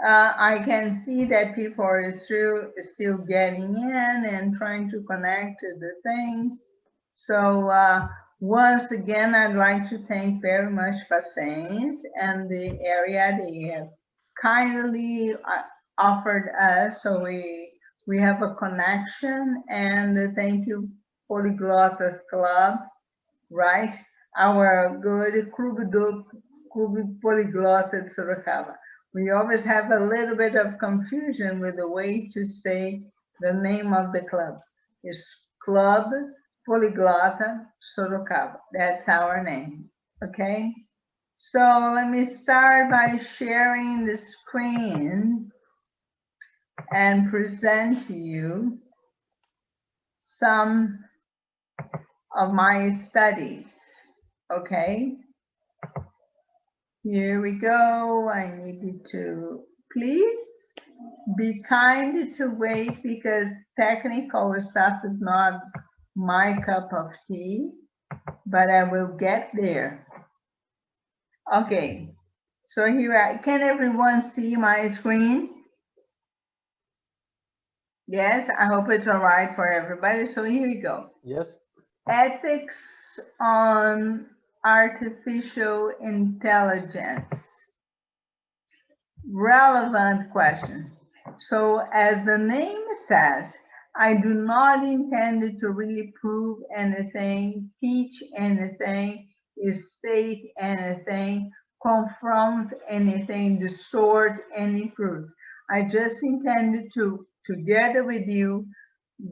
I can see that people are still getting in and trying to connect to the things. So once again, I'd like to thank very much FACENS and the area they have kindly offered us. So we have a connection, and thank you Polyglotta Club, right? Our good Clube Poliglota Sorocaba. We always have a little bit of confusion with the way to say the name of the club. It's Club Poliglota Sorocaba. That's our name, okay? So let me start by sharing the screen and present to you some of my studies, okay? Here we go. I needed to, please be kind to wait because technical stuff is not my cup of tea, but I will get there. Okay, so here, can everyone see my screen? Yes, I hope it's all right for everybody. So here we go. Yes. Ethics on artificial intelligence. Relevant questions. So as the name says, I do not intend to really prove anything, teach anything, state anything, confront anything, distort any truth. I just intended to, together with you,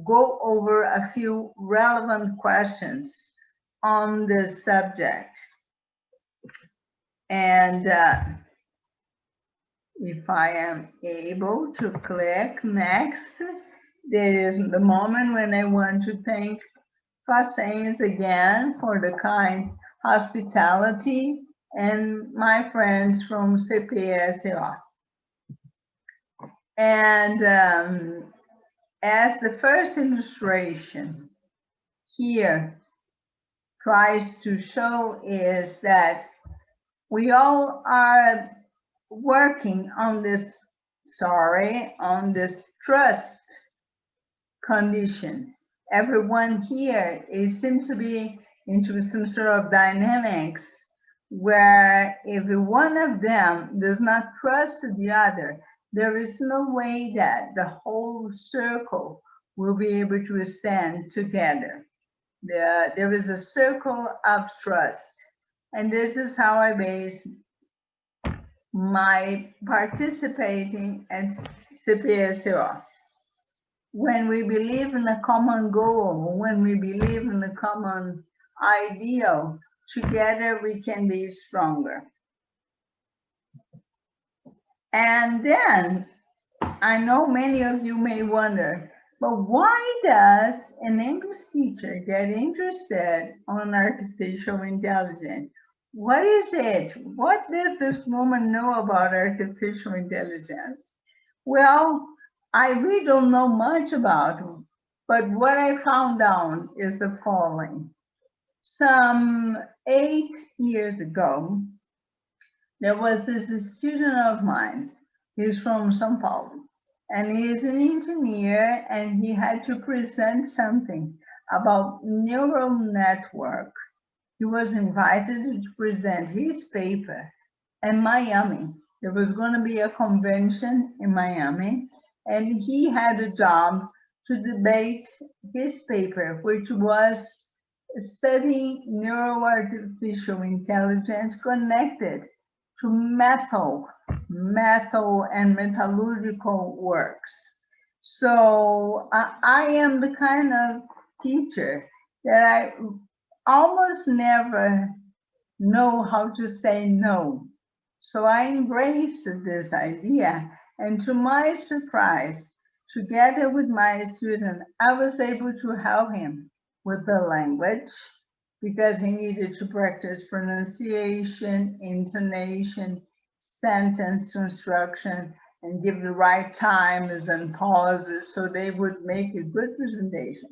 go over a few relevant questions on this subject. And if I am able to click next, there is the moment when I want to thank FACENS again for the kind hospitality and my friends from CPSO. And as the first illustration here tries to show is that we all are working on this, on this trust condition. Everyone here seems to be into some sort of dynamics where if one of them does not trust the other, there is no way that the whole circle will be able to stand together. There is a circle of trust. And this is how I base my participating at CPSO. When we believe in a common goal, when we believe in a common ideal, together we can be stronger. And then I know many of you may wonder, but why does an English teacher get interested on artificial intelligence? What is it? What does this woman know about artificial intelligence? Well, I really don't know much about it, but what I found out is the following. Some 8 years ago, there was this student of mine. He's from São Paulo, and he is an engineer, and he had to present something about neural network. He was invited to present his paper in Miami. There was going to be a convention in Miami, and he had a job to debate his paper, which was studying neural artificial intelligence connected to metal and metallurgical works. So I am the kind of teacher that I almost never know how to say no. So I embraced this idea, and to my surprise, together with my student, I was able to help him with the language because he needed to practice pronunciation, intonation, sentence construction, and give the right times and pauses so they would make a good presentation.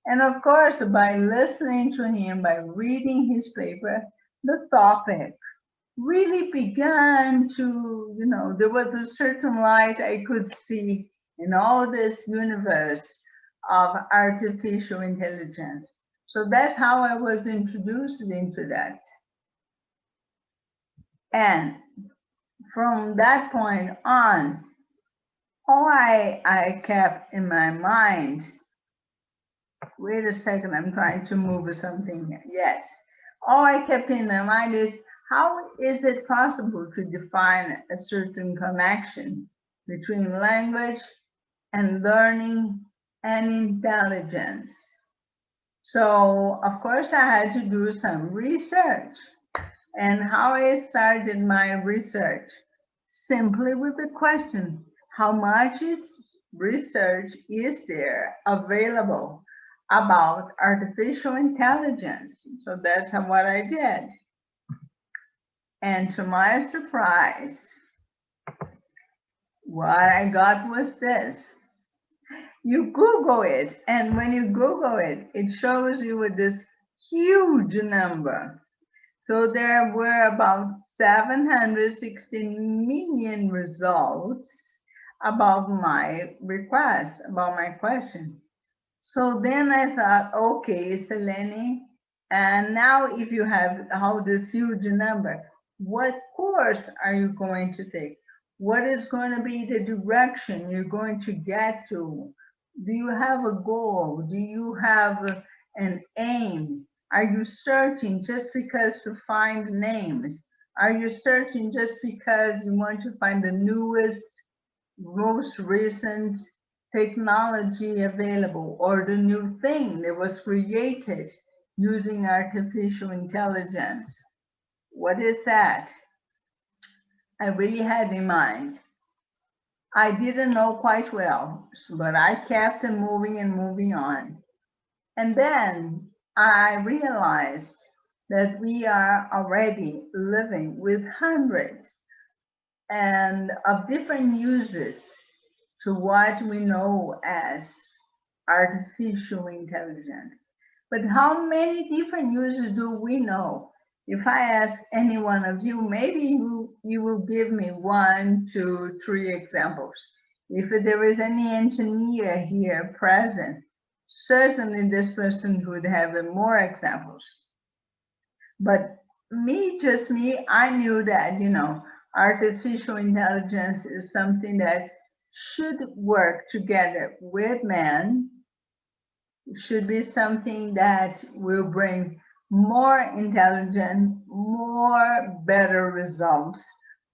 And of course, by listening to him, by reading his paper, the topic really began to, there was a certain light I could see in all this universe of artificial intelligence. So that's how I was introduced into that. And from that point on, all I kept in my mind, wait a second, I'm trying to move something here. Yes. All I kept in my mind is, how is it possible to define a certain connection between language and learning and intelligence? So, of course, I had to do some research. And how I started my research? Simply with the question, how much research is there available about artificial intelligence? So that's what I did. And to my surprise, what I got was this. You Google it, and when you Google it, it shows you with this huge number. So there were about 716 million results about my request, about my question. So then I thought, okay, Selene, and now if you have all this huge number, what course are you going to take? What is going to be the direction you're going to get to? Do you have a goal? Do you have an aim? Are you searching just because to find names? Are you searching just because you want to find the newest, most recent technology available, or the new thing that was created using artificial intelligence? What is that? I really had in mind. I didn't know quite well, but I kept moving and moving on. And then I realized that we are already living with hundreds and of different uses to what we know as artificial intelligence. But how many different uses do we know? If I ask any one of you, maybe you will give me 1, 2, 3 examples. If there is any engineer here present, certainly this person would have more examples. But just me, I knew that, artificial intelligence is something that should work together with man. It should be something that will bring more intelligent, better results,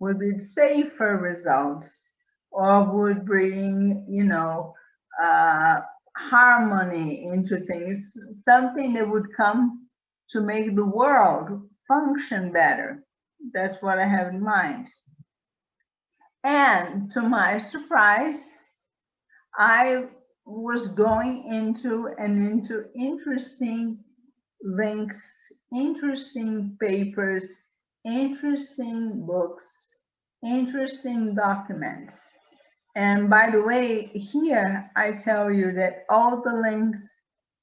would be safer results, or would bring, harmony into things, something that would come to make the world function better. That's what I have in mind. And to my surprise, I was going into interesting links, interesting papers, interesting books, interesting documents. And by the way, here I tell you that all the links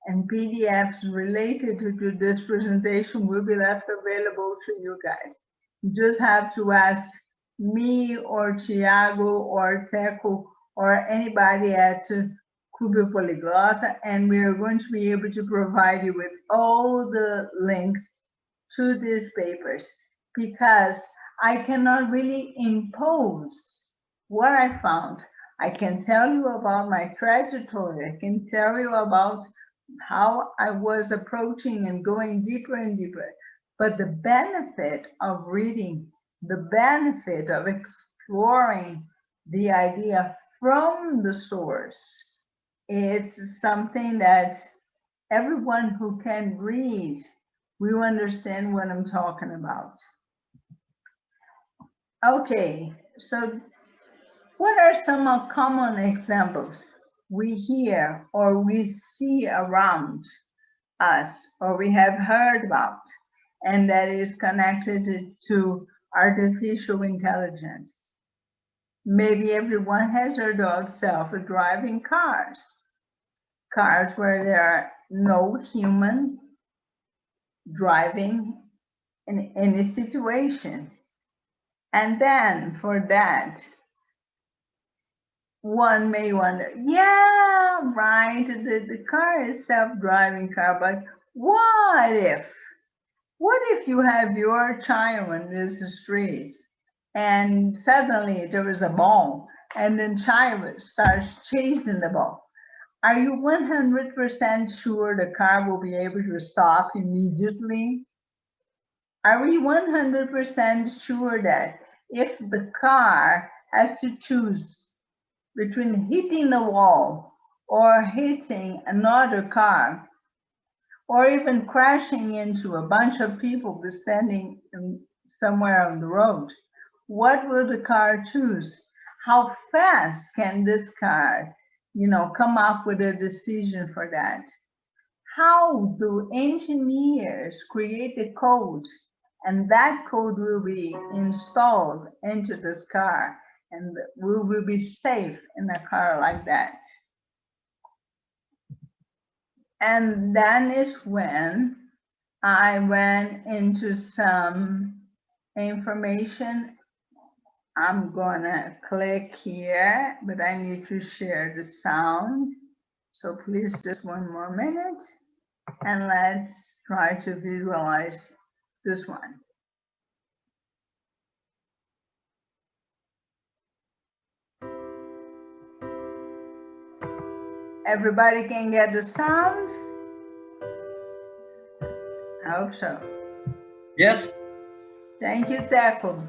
and PDFs related to this presentation will be left available to you guys. You just have to ask me or Tiago or Teco or anybody at Clube Poliglota, and we are going to be able to provide you with all the links to these papers, because I cannot really impose what I found. I can tell you about my trajectory. I can tell you about how I was approaching and going deeper and deeper. But the benefit of reading, the benefit of exploring the idea from the source, is something that everyone who can read will understand what I'm talking about. Okay, so what are some common examples we hear or we see around us or we have heard about, and that is connected to artificial intelligence? Maybe everyone has heard of self-driving cars, cars where there are no human driving in any situation. And then for that, one may wonder, yeah, right, the car is self-driving car, but what if you have your child in this street and suddenly there is a ball and then child starts chasing the ball? Are you 100% sure the car will be able to stop immediately? Are we 100% sure that if the car has to choose between hitting the wall or hitting another car, or even crashing into a bunch of people standing somewhere on the road, what will the car choose? How fast can this car, come up with a decision for that? How do engineers create a code and that code will be installed into this car and we will be safe in a car like that? And then is when I went into some information. I'm gonna click here, but I need to share the sound. So please just one more minute and let's try to visualize this one. Everybody can get the sound? I hope so. Yes. Thank you, Teco.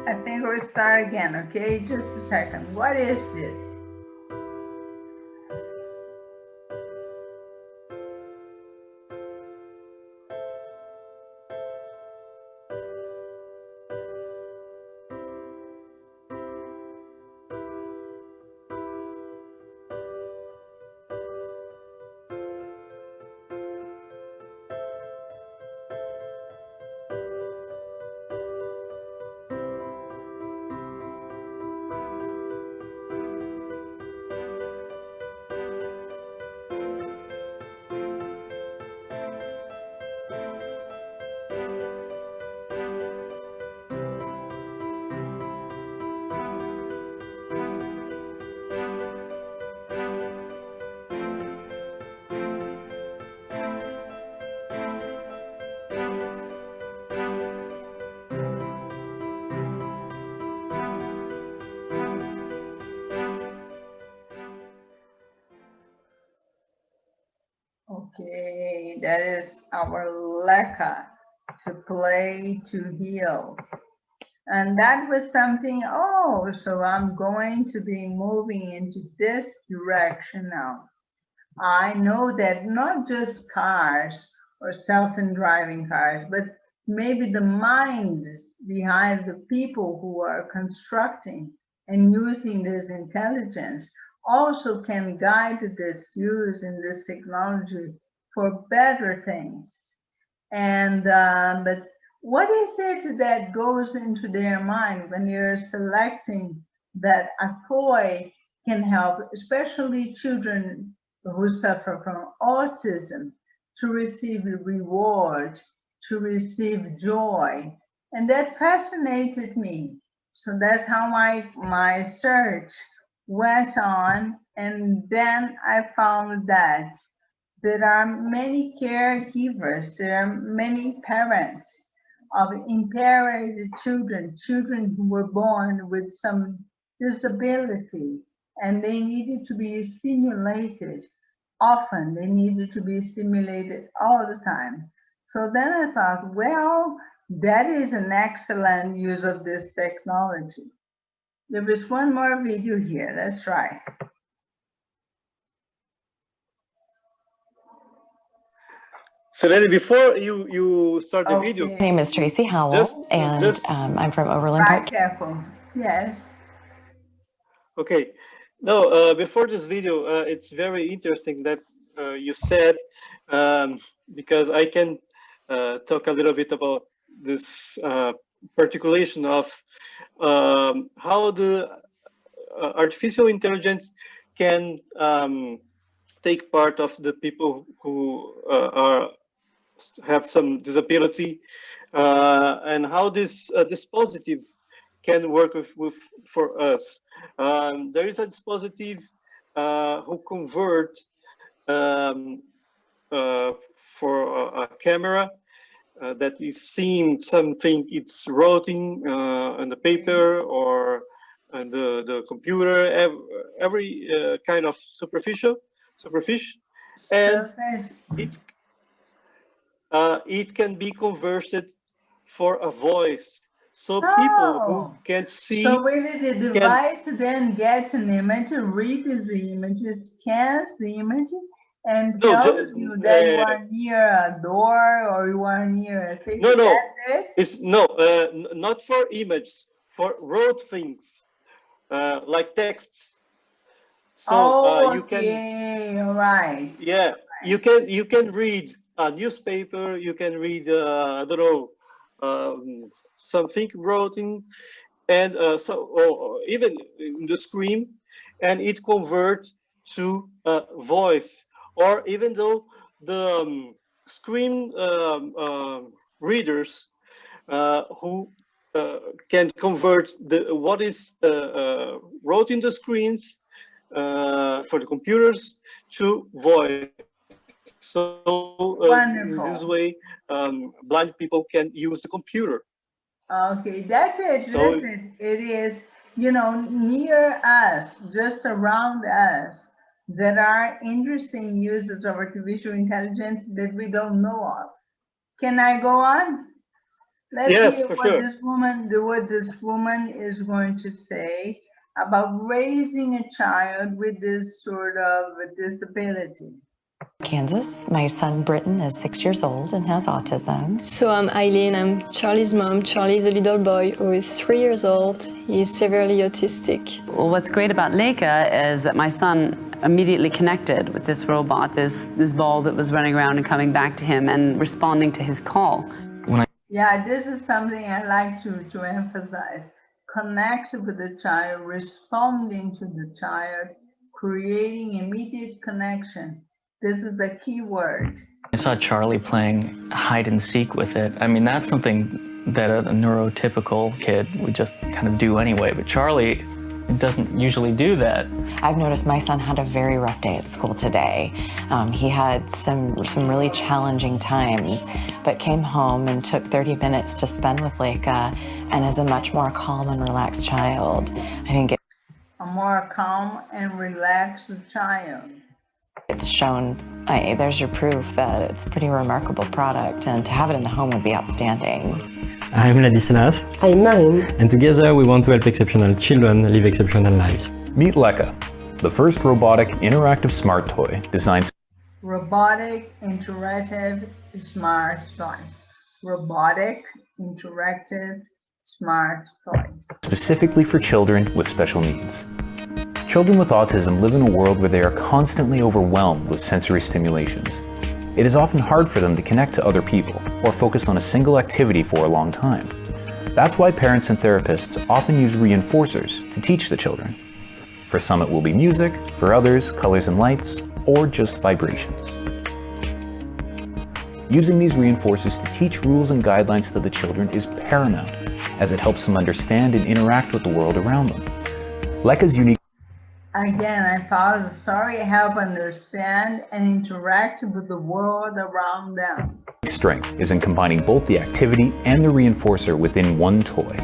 I think we'll start again, okay? Just a second. What is this? Okay, that is our leca, to play, to heal. And that was something, oh, so I'm going to be moving into this direction now. I know that not just cars or self-driving cars, but maybe the minds behind the people who are constructing and using this intelligence also can guide this use in this technology for better things. And but what is it that goes into their mind when you're selecting that a toy can help, especially children who suffer from autism, to receive a reward, to receive joy? And that fascinated me. So that's how my search went on. And then I found that there are many caregivers, there are many parents of impaired children, children who were born with some disability, and they needed to be stimulated often. They needed to be stimulated all the time. So then I thought, well, that is an excellent use of this technology. There is one more video here. Let's try. Selene, before you start the video. My name is Tracy Howell, I'm from Overland Park. Careful. Yes. Okay. No, before this video, it's very interesting that you said, because I can talk a little bit about this particulation of how the artificial intelligence can take part of the people who are have some disability, and how these dispositives can work for us. There is a dispositive who convert um, for a camera that is seeing something it's writing on the paper or on the computer, every kind of superficie, and it can be converted for a voice. So people who can't see. So really the device then gets an image, reads the image, scans the image, and tells you that you are near a door or you are near a thing. No, it's not for images, for wrote things, like texts. So you can. All right. Yeah, you can read a newspaper. You can read I don't know, something writing, and or even in the screen, and it converts to voice. Or even though the screen readers who can convert what is wrote in the screens for the computers to voice. So in this way, blind people can use the computer. Okay, that's it. So, it is, near us, just around us, there are interesting uses of artificial intelligence that we don't know of. Can I go on? Let's hear what this woman is going to say about raising a child with this sort of disability. Kansas. My son Britton is 6 years old and has autism. So I'm Eileen, I'm Charlie's mom. Charlie's a little boy who is 3 years old. He's severely autistic. Well, what's great about Leica is that my son immediately connected with this robot, this ball that was running around and coming back to him and responding to his call. Yeah, this is something I like to emphasize. Connect with the child, responding to the child, creating immediate connection. This is the key word. I saw Charlie playing hide and seek with it. I mean, that's something that a neurotypical kid would just kind of do anyway, but Charlie doesn't usually do that. I've noticed my son had a very rough day at school today. He had some really challenging times, but came home and took 30 minutes to spend with Leica and is a much more calm and relaxed child. I think a more calm and relaxed child. It's shown, there's your proof that it's a pretty remarkable product, and to have it in the home would be outstanding. I'm Ladislas. I'm Marine. And together we want to help exceptional children live exceptional lives. Meet Leica, the first robotic interactive smart toy designed. Robotic interactive smart toys. Robotic interactive smart toys. Specifically for children with special needs. Children with autism live in a world where they are constantly overwhelmed with sensory stimulations. It is often hard for them to connect to other people or focus on a single activity for a long time. That's why parents and therapists often use reinforcers to teach the children. For some it will be music, for others colors and lights, or just vibrations. Using these reinforcers to teach rules and guidelines to the children is paramount, as it helps them understand and interact with the world around them. Leica's unique. Again, I found the story help understand and interact with the world around them. Strength is in combining both the activity and the reinforcer within one toy.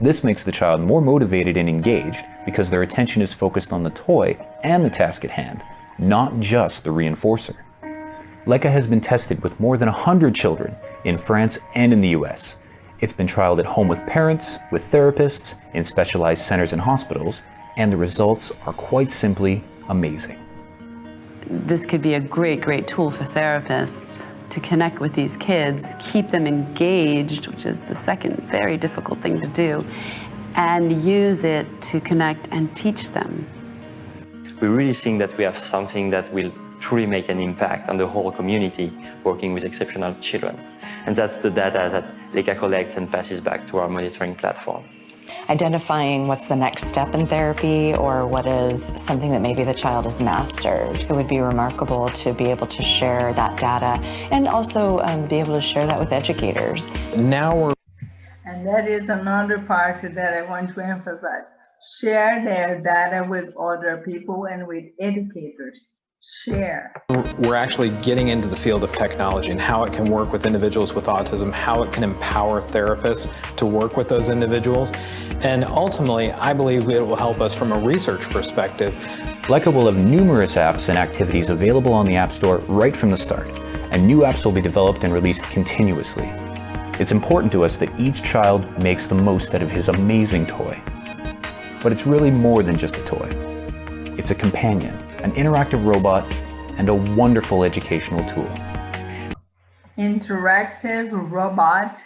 This makes the child more motivated and engaged because their attention is focused on the toy and the task at hand, not just the reinforcer. Leica has been tested with more than 100 children in France and in the US. It's been trialed at home with parents, with therapists, in specialized centers and hospitals, and the results are quite simply amazing. This could be a great tool for therapists to connect with these kids, keep them engaged, which is the second very difficult thing to do, and use it to connect and teach them. We really think that we have something that will truly make an impact on the whole community working with exceptional children. And that's the data that Leica collects and passes back to our monitoring platform. Identifying what's the next step in therapy or what is something that maybe the child has mastered. It would be remarkable to be able to share that data and also be able to share that with educators. Now we're And that is another part that I want to emphasize. Share their data with other people and with educators. Share. We're actually getting into the field of technology and how it can work with individuals with autism, how it can empower therapists to work with those individuals. And ultimately, I believe it will help us from a research perspective. Leica will have numerous apps and activities available on the App Store right from the start, and new apps will be developed and released continuously. It's important to us that each child makes the most out of his amazing toy. But it's really more than just a toy. It's a companion, an interactive robot, and a wonderful educational tool. Interactive robot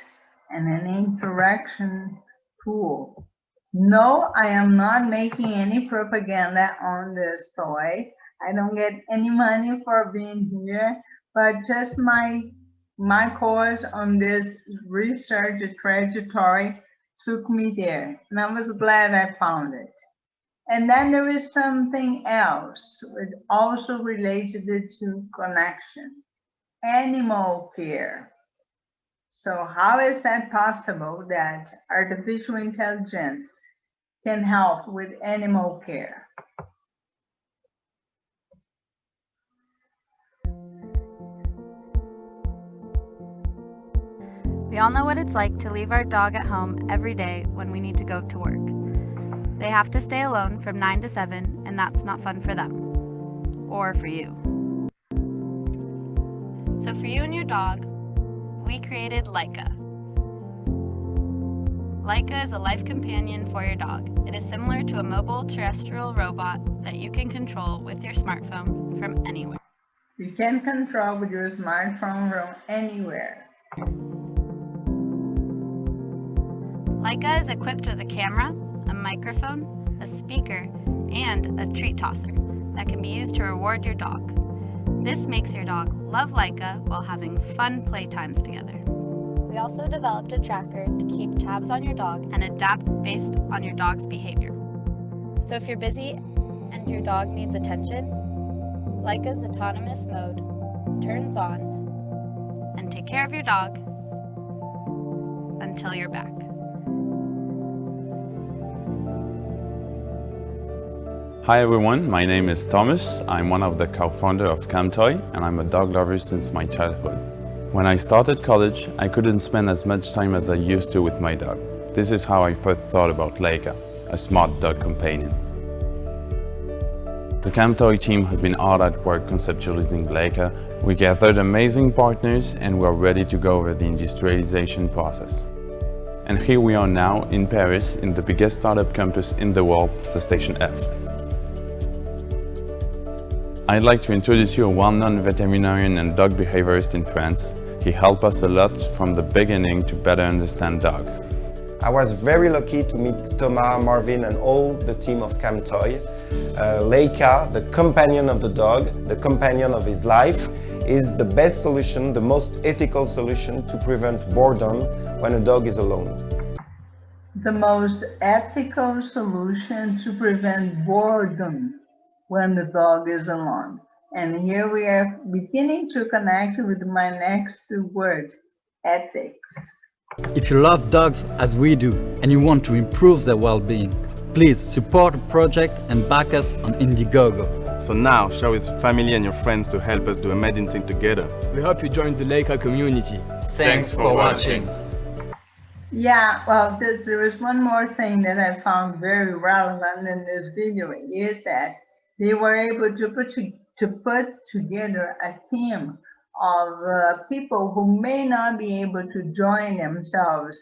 and an interaction tool. No, I am not making any propaganda on this toy. I don't get any money for being here, but just my course on this research trajectory took me there, and I was glad I found it. And then there is something else, which also related to connection, animal care. So how is that possible that artificial intelligence can help with animal care? We all know what it's like to leave our dog at home every day when we need to go to work. They have to stay alone from 9 to 7, and that's not fun for them. Or for you. So for you and your dog, we created Leica. Leica is a life companion for your dog. It is similar to a mobile terrestrial robot that you can control with your smartphone from anywhere. You can control with your smartphone from anywhere. Leica is equipped with a camera, a microphone, a speaker, and a treat tosser that can be used to reward your dog. This makes your dog love Leica while having fun playtimes together. We also developed a tracker to keep tabs on your dog and adapt based on your dog's behavior. So if you're busy and your dog needs attention, Leica's autonomous mode turns on and take care of your dog until you're back. Hi everyone, my name is Thomas. I'm one of the co-founders of CamToy, and I'm a dog lover since my childhood. When I started college, I couldn't spend as much time as I used to with my dog. This is how I first thought about Leica, a smart dog companion. The CamToy team has been hard at work conceptualizing Leica. We gathered amazing partners and we're ready to go over the industrialization process. And here we are now in Paris, in the biggest startup campus in the world, the Station F. I'd like to introduce you a well-known veterinarian and dog behaviorist in France. He helped us a lot from the beginning to better understand dogs. I was very lucky to meet Thomas, Marvin and all the team of CamToy. Leica, the companion of the dog, the companion of his life, is the best solution, the most ethical solution to prevent boredom when a dog is alone. The most ethical solution to prevent boredom when the dog is alone. And here we are beginning to connect with my next word, ethics. If you love dogs as we do and you want to improve their well-being, please support the project and back us on Indiegogo. So now share with family and your friends to help us do amazing things together. We hope you join the Leica community. Thanks for watching. Yeah, well, there is one more thing that I found very relevant in this video, is that they were able to put together a team of people who may not be able to join themselves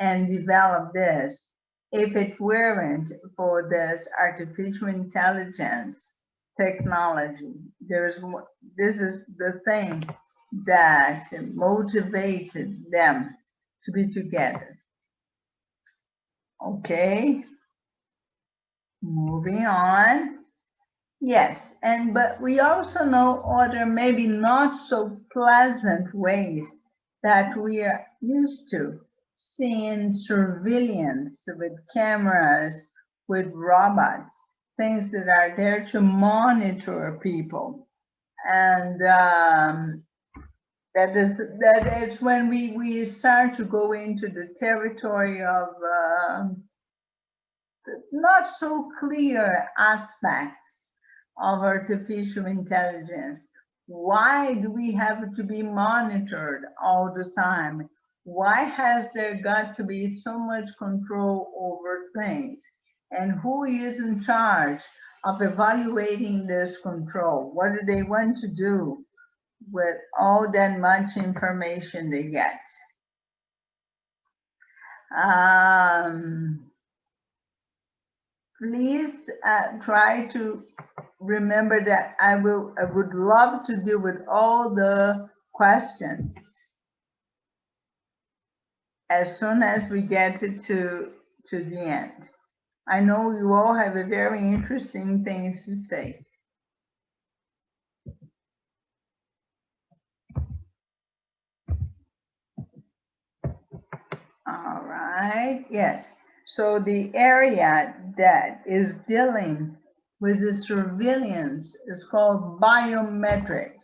and develop this. if it weren't for this artificial intelligence technology. This is the thing that motivated them to be together. Okay, moving on. Yes, but we also know other maybe not so pleasant ways that we are used to seeing surveillance with cameras, with robots, things that are there to monitor people. And that is when we start to go into the territory of not so clear aspects of artificial intelligence. Why do we have to be monitored all the time? Why has there got to be so much control over things? And who is in charge of evaluating this control? What do they want to do with all that much information they get? Please try to remember that I would love to deal with all the questions as soon as we get it to the end. I know you all have a very interesting things to say. All right, yes. So the area that is dealing with the surveillance is called biometrics.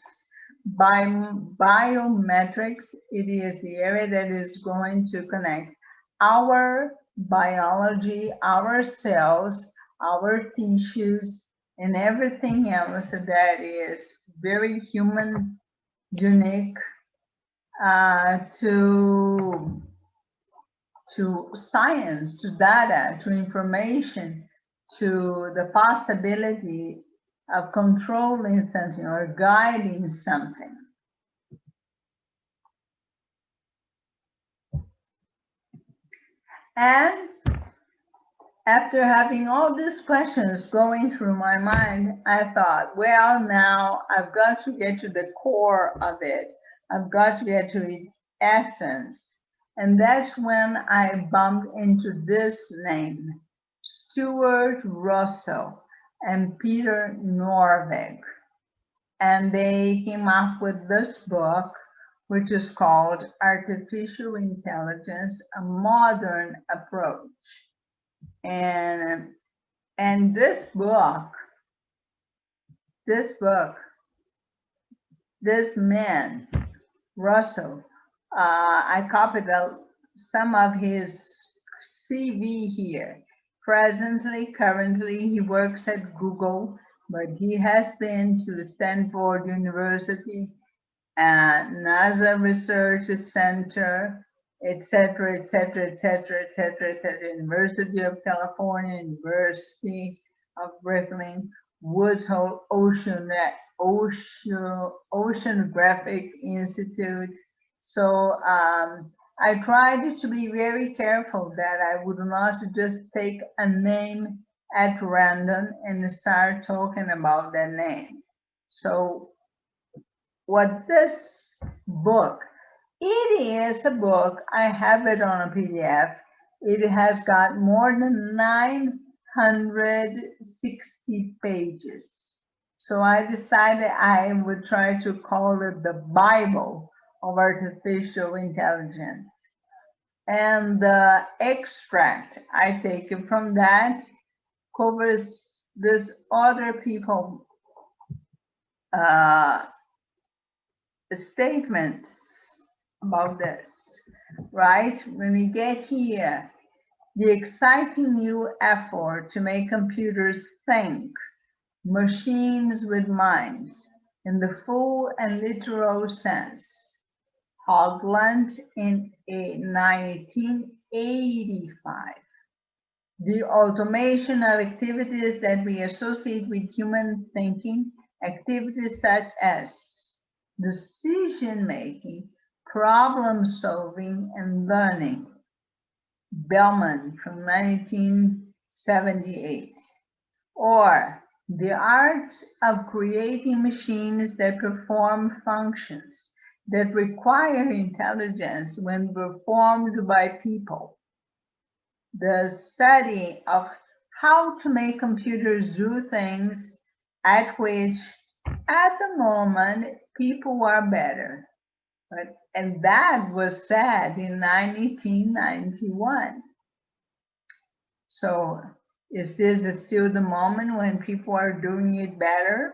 Biometrics, it is the area that is going to connect our biology, our cells, our tissues, and everything else that is very human, unique, to science, to data, to information, to the possibility of controlling something or guiding something. And after having all these questions going through my mind, I thought, well, now I've got to get to the core of it. I've got to get to its essence. And that's when I bumped into this name, Stuart Russell and Peter Norvig. And they came up with this book, which is called Artificial Intelligence, a Modern Approach. And this man, Russell, I copied some of his CV here. Currently, he works at Google, but he has been to Stanford University, NASA Research Center, etc., University of California, University of Berkeley, Woods Hole Oceanographic Institute. So I tried to be very careful that I would not just take a name at random and start talking about that name. So what this book, it is a book, I have it on a PDF. It has got more than 960 pages. So I decided I would try to call it the Bible of artificial intelligence. And the extract I take it from that covers this other people statements about this, right? When we get here, the exciting new effort to make computers think, machines with minds, in the full and literal sense. Hogland in 1985. The automation of activities that we associate with human thinking, activities such as decision-making, problem-solving, and learning. Bellman from 1978. Or the art of creating machines that perform functions that require intelligence when performed by people. The study of how to make computers do things at which, at the moment, people are better. And that was said in 1991. So is this still the moment when people are doing it better?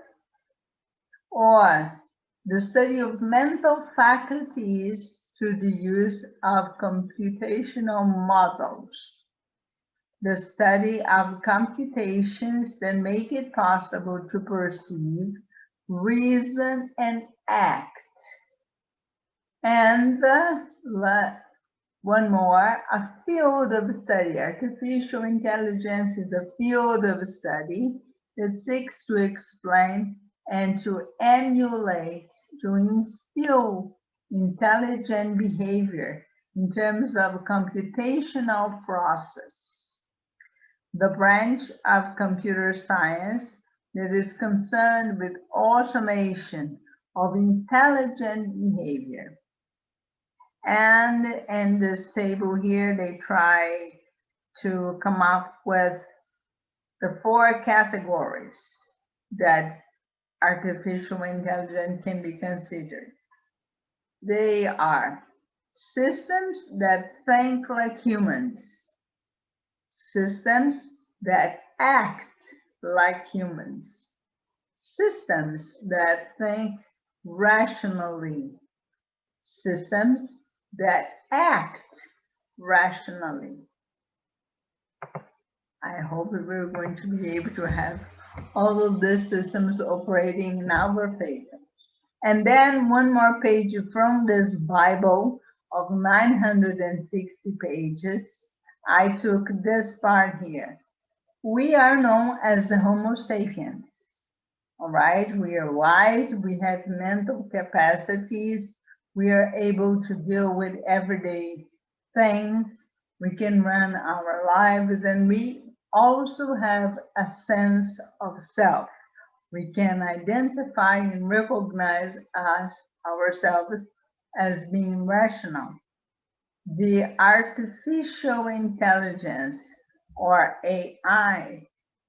Or the study of mental faculties through the use of computational models. The study of computations that make it possible to perceive, reason, and act. And one more, a field of study. Artificial intelligence is a field of study that seeks to explain and to emulate, to instill intelligent behavior in terms of computational process. The branch of computer science that is concerned with automation of intelligent behavior. And in this table here, they try to come up with the 4 categories that artificial intelligence can be considered. They are systems that think like humans, systems that act like humans, systems that think rationally, systems that act rationally. I hope that we're going to be able to have all of these systems operating in our favor. And then one more page from this Bible of 960 pages. I took this part here. We are known as the Homo sapiens. All right, we are wise, we have mental capacities, we are able to deal with everyday things, we can run our lives, and we also have a sense of self. We can identify and recognize ourselves as being rational. The artificial intelligence, or AI,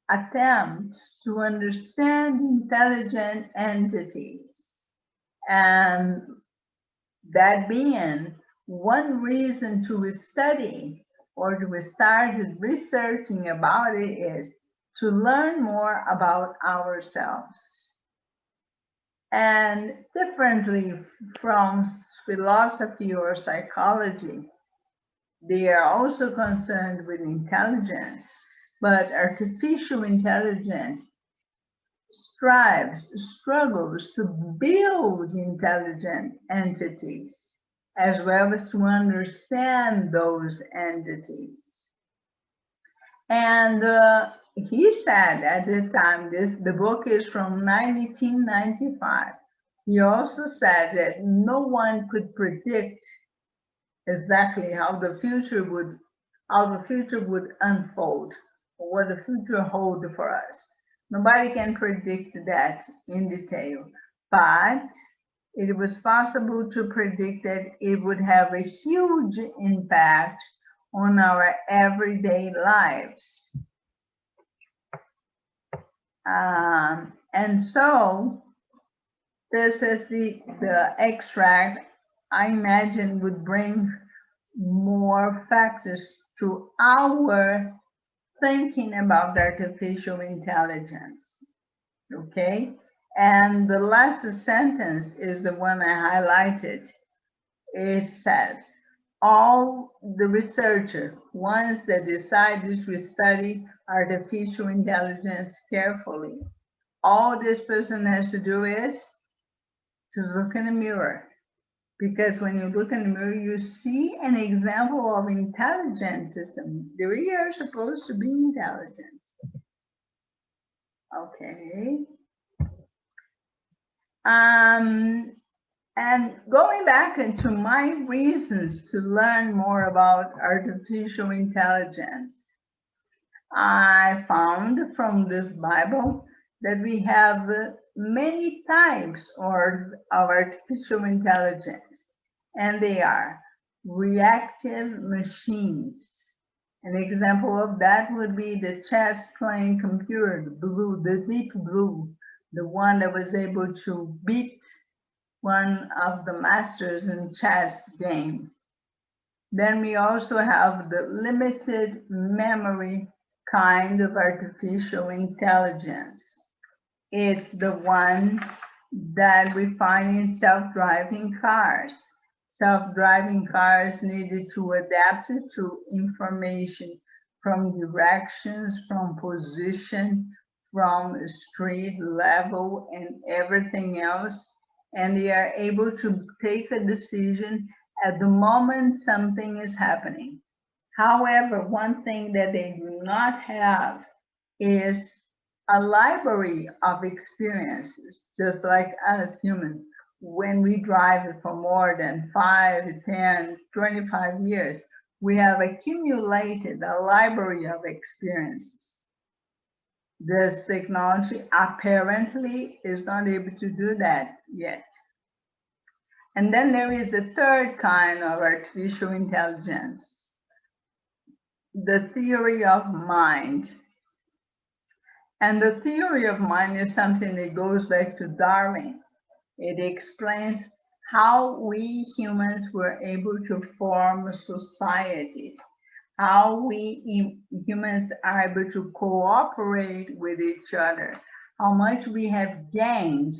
attempts to understand intelligent entities, and that being one reason to study or to start researching about it is to learn more about ourselves. And differently from philosophy or psychology, they are also concerned with intelligence, but artificial intelligence struggles to build intelligent entities, as well as to understand those entities. And he said at the time, the book is from 1995, he also said that no one could predict exactly how the future would unfold, or what the future holds for us. Nobody can predict that in detail, but it was possible to predict that it would have a huge impact on our everyday lives. And so this is the extract I imagine would bring more factors to our thinking about artificial intelligence, okay? And the last sentence is the one I highlighted. It says, all the researchers, ones that decided to study artificial intelligence carefully, all this person has to do is to look in the mirror. Because when you look in the mirror, you see an example of intelligent system. We are supposed to be intelligent. Okay. And going back into my reasons to learn more about artificial intelligence, I found from this Bible that we have many types of artificial intelligence, and they are reactive machines. An example of that would be the chess-playing computer, the Deep Blue, the one that was able to beat one of the masters in chess game. Then we also have the limited memory kind of artificial intelligence. It's the one that we find in self-driving cars. Self-driving cars needed to adapt to information from directions, from position, from street level, and everything else. And they are able to take a decision at the moment something is happening. However, one thing that they do not have is a library of experiences, just like us humans. When we drive for more than 5, 10, 25 years, we have accumulated a library of experiences. This technology apparently is not able to do that yet. And then there is the third kind of artificial intelligence, the theory of mind. And the theory of mind is something that goes back to Darwin. It explains how we humans were able to form societies, how we humans are able to cooperate with each other, how much we have gained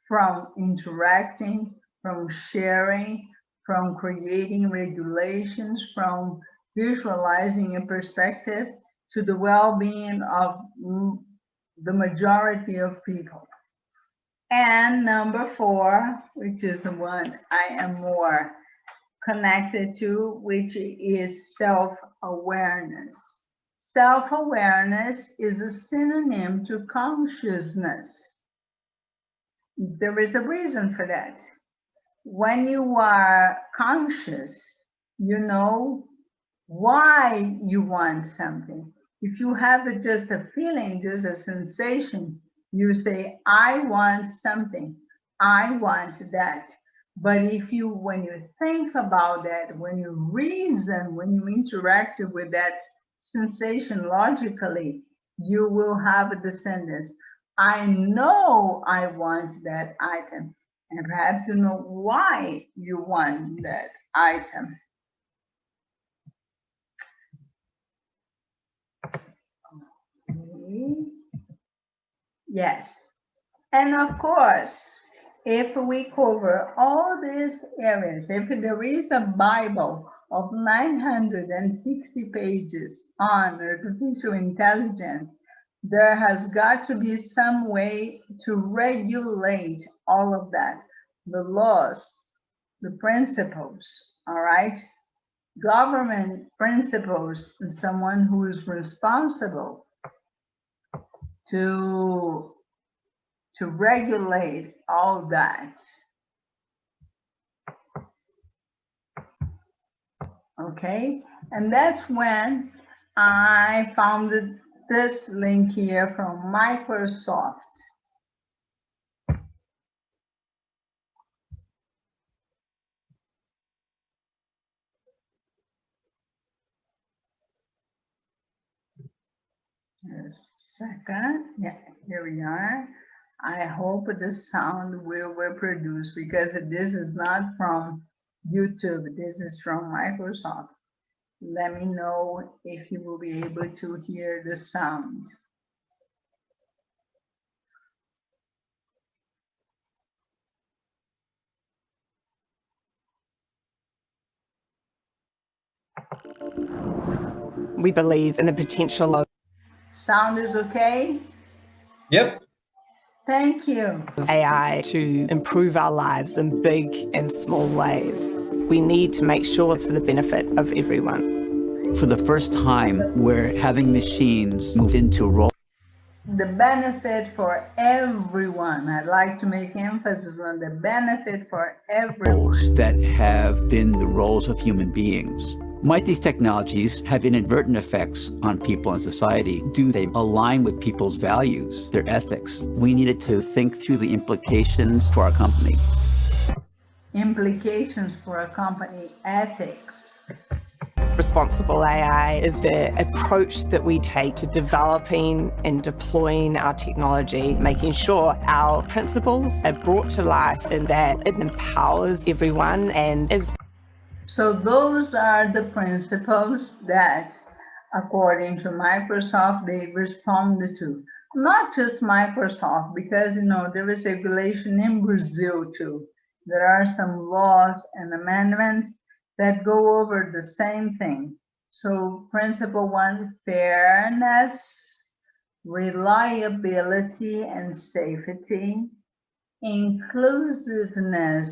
from interacting, from sharing, from creating regulations, from visualizing a perspective to the well-being of the majority of people. And number 4, which is the one I am more connected to, which is self-awareness. Self-awareness is a synonym to consciousness. There is a reason for that. When you are conscious, you know why you want something. If you have just a feeling, just a sensation, you say, I want something, I want that. But when you think about that, when you reason, when you interact with that sensation logically, you will have a sentence. I know I want that item, and perhaps you know why you want that item. Okay. Yes, and of course, if we cover all these areas, if there is a Bible of 960 pages on artificial intelligence, there has got to be some way to regulate all of that, the laws, the principles, all right? Government principles, and someone who is responsible to regulate all that. Okay, and that's when I found this link here from Microsoft. Just a second. Yeah, here we are. I hope the sound will reproduce, because this is not from YouTube. This is from Microsoft. Let me know if you will be able to hear the sound. We believe in the potential of Sound is okay? Yep. Thank you. AI to improve our lives in big and small ways. We need to make sure it's for the benefit of everyone. For the first time, we're having machines move into a role. the benefit for everyone. I'd like to make emphasis on the benefit for everyone. That have been the roles of human beings. Might these technologies have inadvertent effects on people and society? Do they align with people's values, their ethics? We needed to think through the implications for our company. Implications for a company ethics. Responsible AI is the approach that we take to developing and deploying our technology, making sure our principles are brought to life and that it empowers everyone and is. So those are the principles that, according to Microsoft, they responded to. Not just Microsoft, because, there is regulation in Brazil too. There are some laws and amendments that go over the same thing. So principle 1, fairness, reliability and safety, inclusiveness,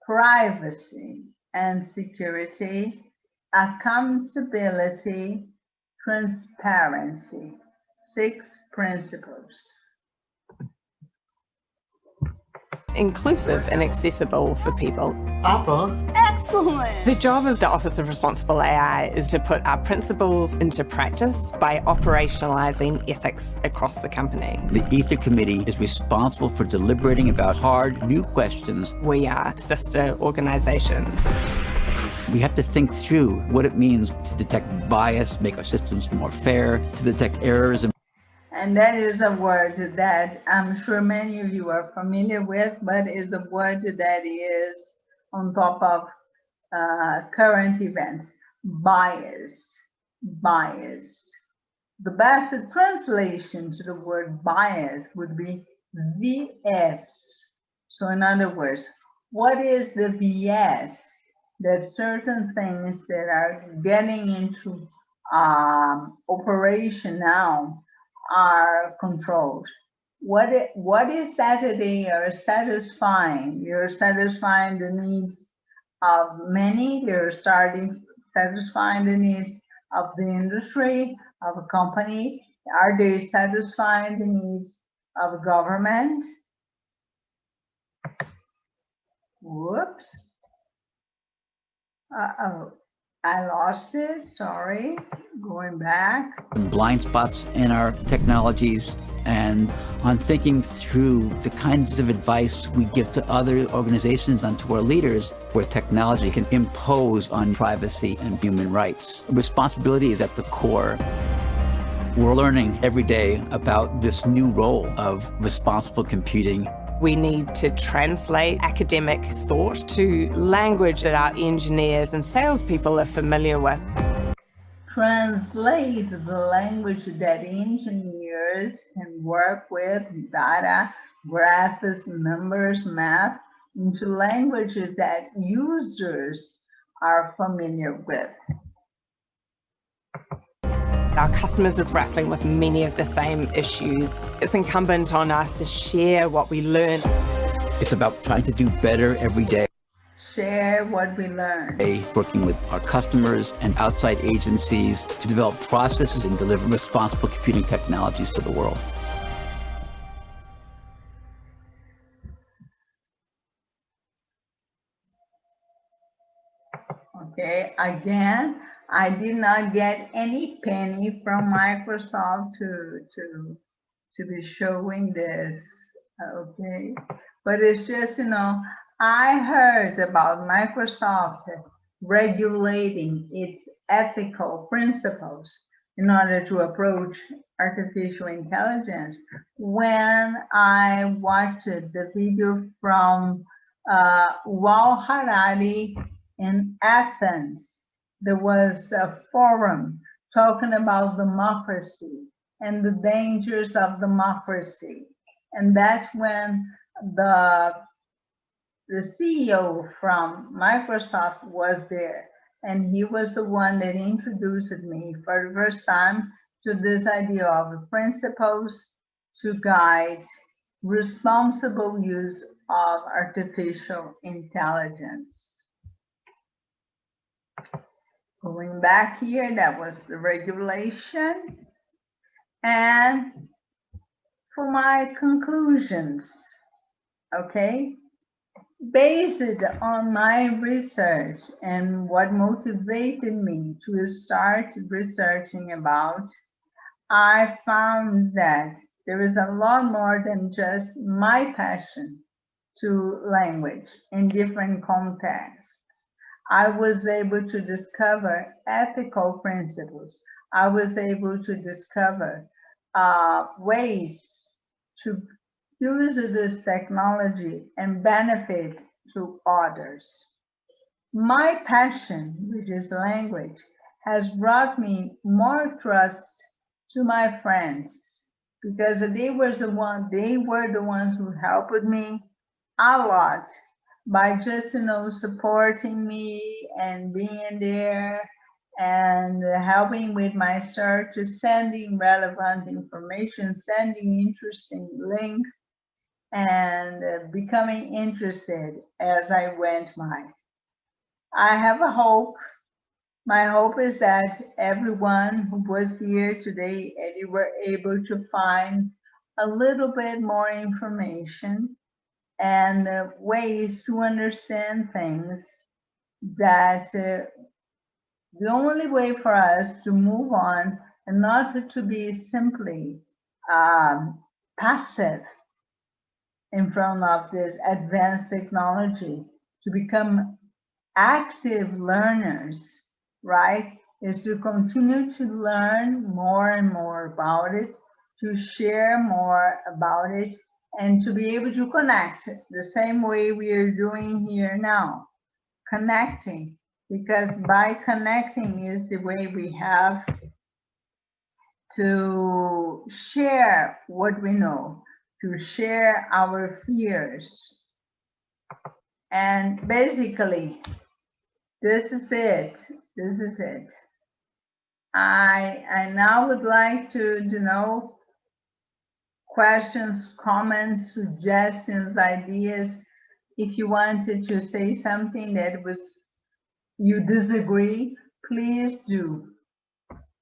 privacy and security, accountability, transparency. 6 principles. Inclusive and accessible for people. Excellent! The job of the Office of Responsible AI is to put our principles into practice by operationalizing ethics across the company. The Ethics Committee is responsible for deliberating about hard, new questions. We are sister organizations. We have to think through what it means to detect bias, make our systems more fair, to detect errors. And that is a word that I'm sure many of you are familiar with, but is a word that is on top of current events. Bias. Bias. The best translation to the word bias would be VS. So in other words, what is the VS? That certain things that are getting into operation now are controlled. What is that they are satisfying? You're satisfying the needs of many. You're satisfying the needs of the industry, of a company. Are they satisfying the needs of government? Whoops. Uh-oh. I lost it, sorry, going back. Blind spots in our technologies, and on thinking through the kinds of advice we give to other organizations and to our leaders where technology can impose on privacy and human rights. Responsibility is at the core. We're learning every day about this new role of responsible computing. We need to translate academic thought to language that our engineers and salespeople are familiar with. Translate the language that engineers can work with, data, graphics, numbers, math, into languages that users are familiar with. Our customers are grappling with many of the same issues. It's incumbent on us to share what we learn. It's about trying to do better every day. Share what we learn. Working with our customers and outside agencies to develop processes and deliver responsible computing technologies to the world. Okay, again, I did not get any penny from Microsoft to be showing this, okay? But it's just, I heard about Microsoft regulating its ethical principles in order to approach artificial intelligence when I watched the video from Yuval Harari in Athens. There was a forum talking about democracy and the dangers of democracy. And that's when the CEO from Microsoft was there. And he was the one that introduced me for the first time to this idea of principles to guide responsible use of artificial intelligence. Going back here, that was the regulation. And for my conclusions, okay, based on my research and what motivated me to start researching about, I found that there is a lot more than just my passion to language in different contexts. I was able to discover ethical principles. I was able to discover ways to use this technology and benefit to others. My passion, which is language, has brought me more trust to my friends because they were the ones who helped me a lot by just supporting me and being there and helping with my search, sending relevant information, sending interesting links, and becoming interested as I went by. I have a hope. My hope is that everyone who was here today, and you were able to find a little bit more information and ways to understand things that the only way for us to move on and not to be simply passive in front of this advanced technology, to become active learners, right, is to continue to learn more and more about it, to share more about it, and to be able to connect the same way we are doing here now, connecting, because by connecting is the way we have to share what we know, to share our fears. And basically, this is it. This is it. I now would like to know questions, comments, suggestions, ideas. If you wanted to say something that you disagree, please do.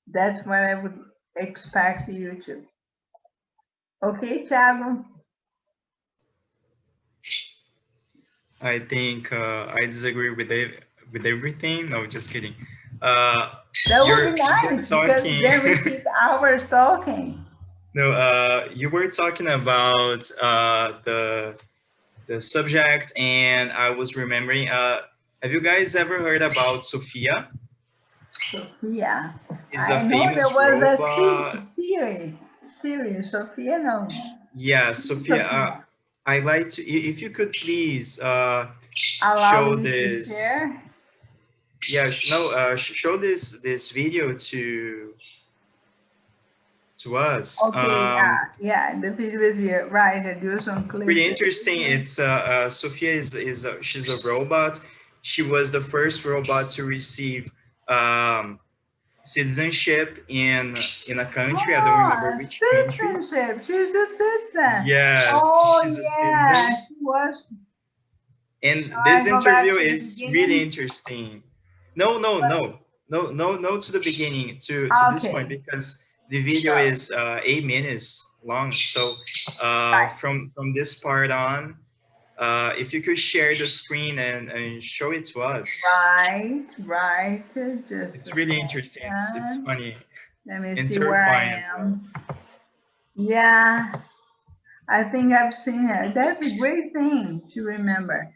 That's what I would expect you to. Okay, Thiago? I think I disagree with everything. No, just kidding. That would be nice because then we keep hours talking. No, you were talking about the subject, and I was remembering. Have you guys ever heard about Sophia? Sophia. Is I a know famous there was robot. a series. Sophia, no. Yeah, Sophia. I like to. If you could please Allow show me this. to share. Yeah, no. Show this video to us. Okay. Yeah. The video is here. Right. I do some clips. Pretty interesting. It's Sophia she's a robot. She was the first robot to receive citizenship in a country. I don't remember which country. Citizenship. She's a citizen. Yes, Oh, she's a yeah, citizen. she was. And Shall this I go back interview to the is beginning? really interesting. No, to the beginning, to this point, because the video is 8 minutes long. So from this part on, if you could share the screen and show it to us. Right. Just it's really interesting. It's funny. Let me and see where I am. Yeah, I think I've seen her. That's a great thing to remember.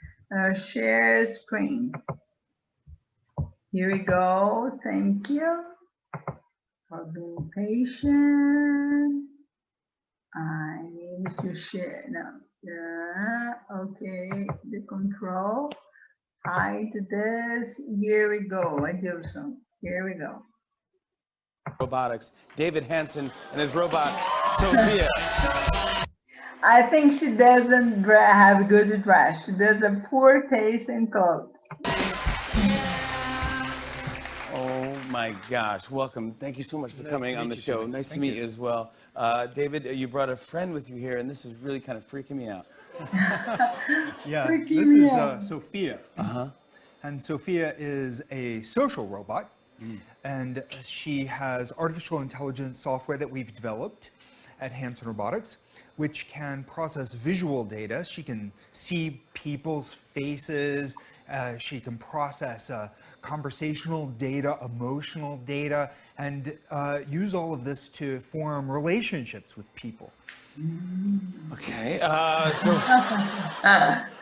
Share screen. Here we go. Thank you for being patient. I need to share now. Yeah, okay, the control. Hide this. Here we go. I do some. Here we go. Robotics, David Hansen and his robot, Sophia. I think she doesn't have good dress. She does a poor taste in clothes. Oh my gosh, welcome. Thank you so much for coming on the show. Nice to meet you as well. David, you brought a friend with you here, and this is really kind of freaking me out. Yeah, this is Sophia. And Sophia is a social robot. And she has artificial intelligence software that we've developed at Hanson Robotics, which can process visual data. She can see people's faces. She can process conversational data, emotional data, and use all of this to form relationships with people. Okay,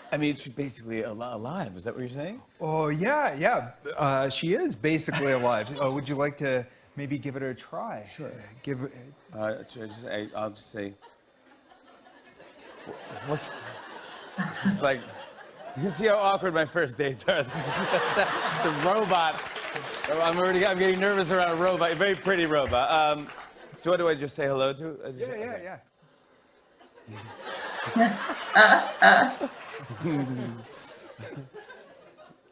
I mean, she's basically alive. Is that what you're saying? Oh, yeah. She is basically alive. Would you like to maybe give it a try? Sure. I'll just say, what's it's like, you see how awkward my first dates are. It's a robot. I'm getting nervous around a robot, a very pretty robot. What do I just say hello to? Yeah.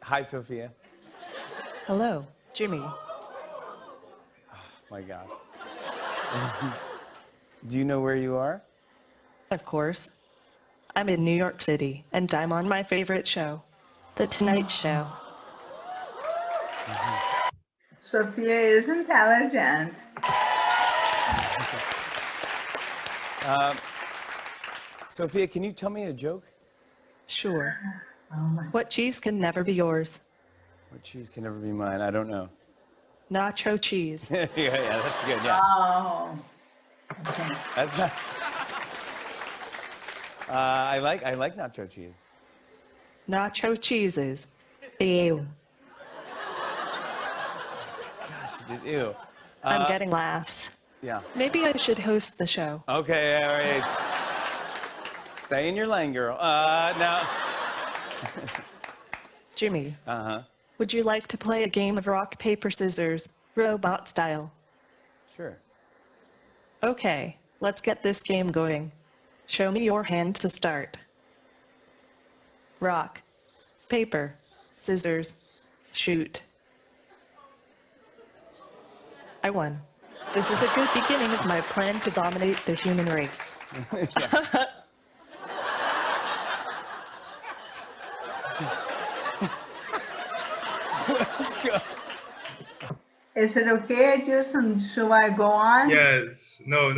Hi, Sophia. Hello, Jimmy. Oh, my God. Do you know where you are? Of course. I'm in New York City, and I'm on my favorite show, The Tonight Show. Sophia is intelligent. Sophia, can you tell me a joke? Sure. What cheese can never be yours? What cheese can never be mine? I don't know. Nacho cheese. yeah, that's good, yeah. Oh. Okay. That's not... I like nacho cheese. Nacho cheeses. Ew. Gosh, you did, ew. I'm getting laughs. Yeah. Maybe I should host the show. Okay, all right. Stay in your lane, girl. Now... Jimmy. Would you like to play a game of rock, paper, scissors, robot style? Sure. Okay, let's get this game going. Show me your hand to start. Rock, paper, scissors, shoot. I won. This is a good beginning of my plan to dominate the human race. Let's go. Is it okay, Jason? Should I go on? Yes. No.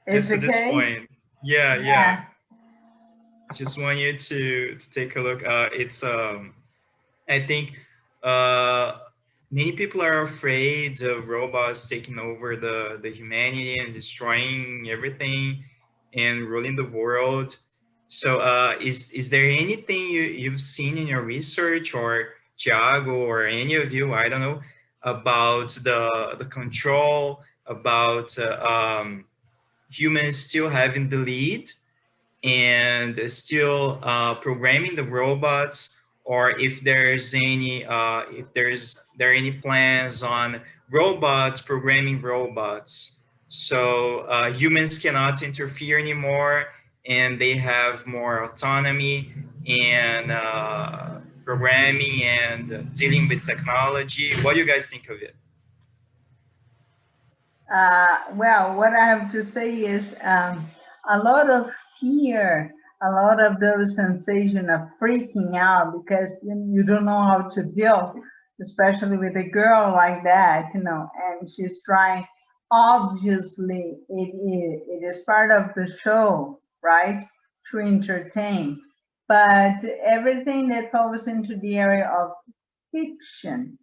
It's Just at this okay? point. Yeah. Just want you to take a look. It's I think many people are afraid of robots taking over the humanity and destroying everything and ruling the world. So is there anything you've seen in your research, or Thiago or any of you, I don't know, about the control, about humans still having the lead and still programming the robots, or if there's any there are any plans on robots programming robots, so humans cannot interfere anymore and they have more autonomy and programming and dealing with technology. What do you guys think of it? Well, what I have to say is a lot of fear, a lot of those sensation of freaking out because you don't know how to deal, especially with a girl like that, and she's trying. Obviously, it is part of the show, right, to entertain, but everything that falls into the area of fiction.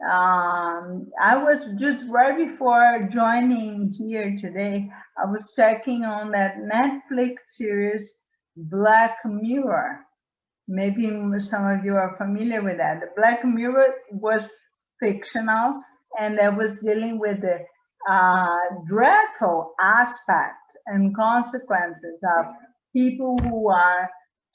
I was just right before joining here today, I was checking on that Netflix series, Black Mirror. Maybe some of you are familiar with that. The Black Mirror was fictional, and that was dealing with the dreadful aspects and consequences of people who are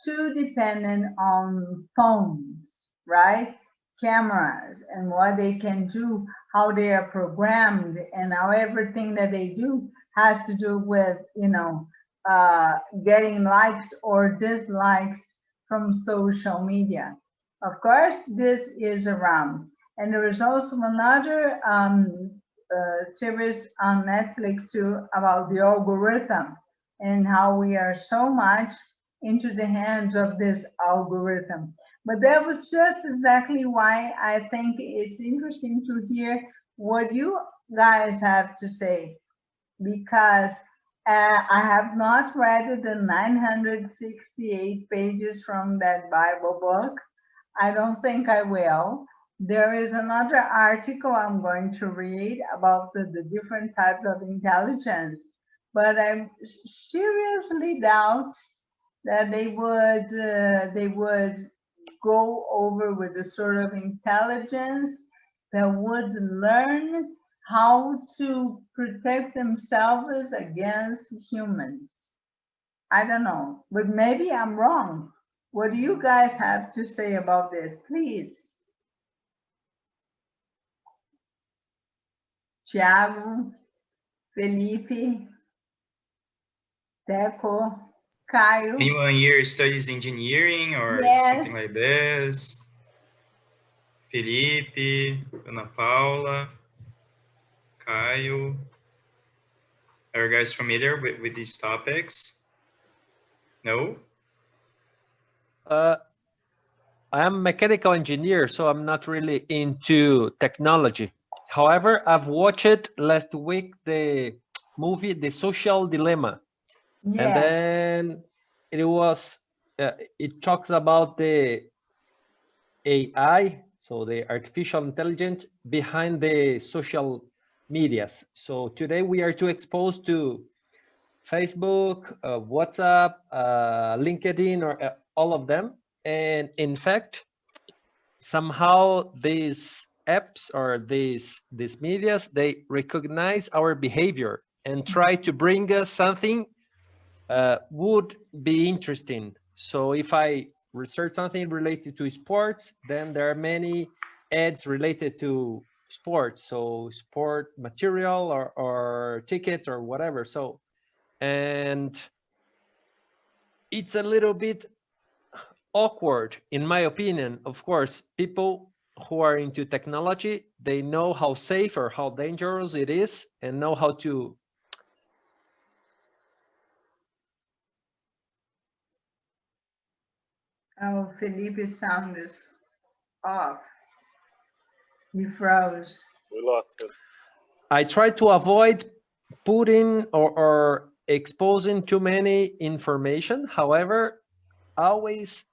too dependent on phones, right? Cameras, and what they can do, how they are programmed, and how everything that they do has to do with, getting likes or dislikes from social media. Of course, this is around. And there is also another series on Netflix too about the algorithm and how we are so much into the hands of this algorithm. But that was just exactly why I think it's interesting to hear what you guys have to say, because I have not read the 968 pages from that Bible book. I don't think I will. There is another article I'm going to read about the different types of intelligence, but I seriously doubt that they would go over with the sort of intelligence that would learn how to protect themselves against humans. I don't know, but maybe I'm wrong. What do you guys have to say about this, please? Thiago, Felipe, Teco, Caio. Anyone here studies engineering or something like this? Felipe, Ana Paula, Caio. Are you guys familiar with these topics? No? I am a mechanical engineer, so I'm not really into technology. However, I've watched last week the movie The Social Dilemma. Yeah. And then it talks about the AI, so the artificial intelligence behind the social medias. So today we are too exposed to Facebook, WhatsApp, LinkedIn, or all of them. And in fact, somehow these apps or these medias, they recognize our behavior and try to bring us something would be interesting. So if I research something related to sports, then there are many ads related to sports. So sport material or tickets or whatever. So, and it's a little bit awkward, in my opinion. Of course, people who are into technology, they know how safe or how dangerous it is and know how to Oh, Felipe's sound is off. He froze. We lost him. I try to avoid putting or exposing too many information. However, always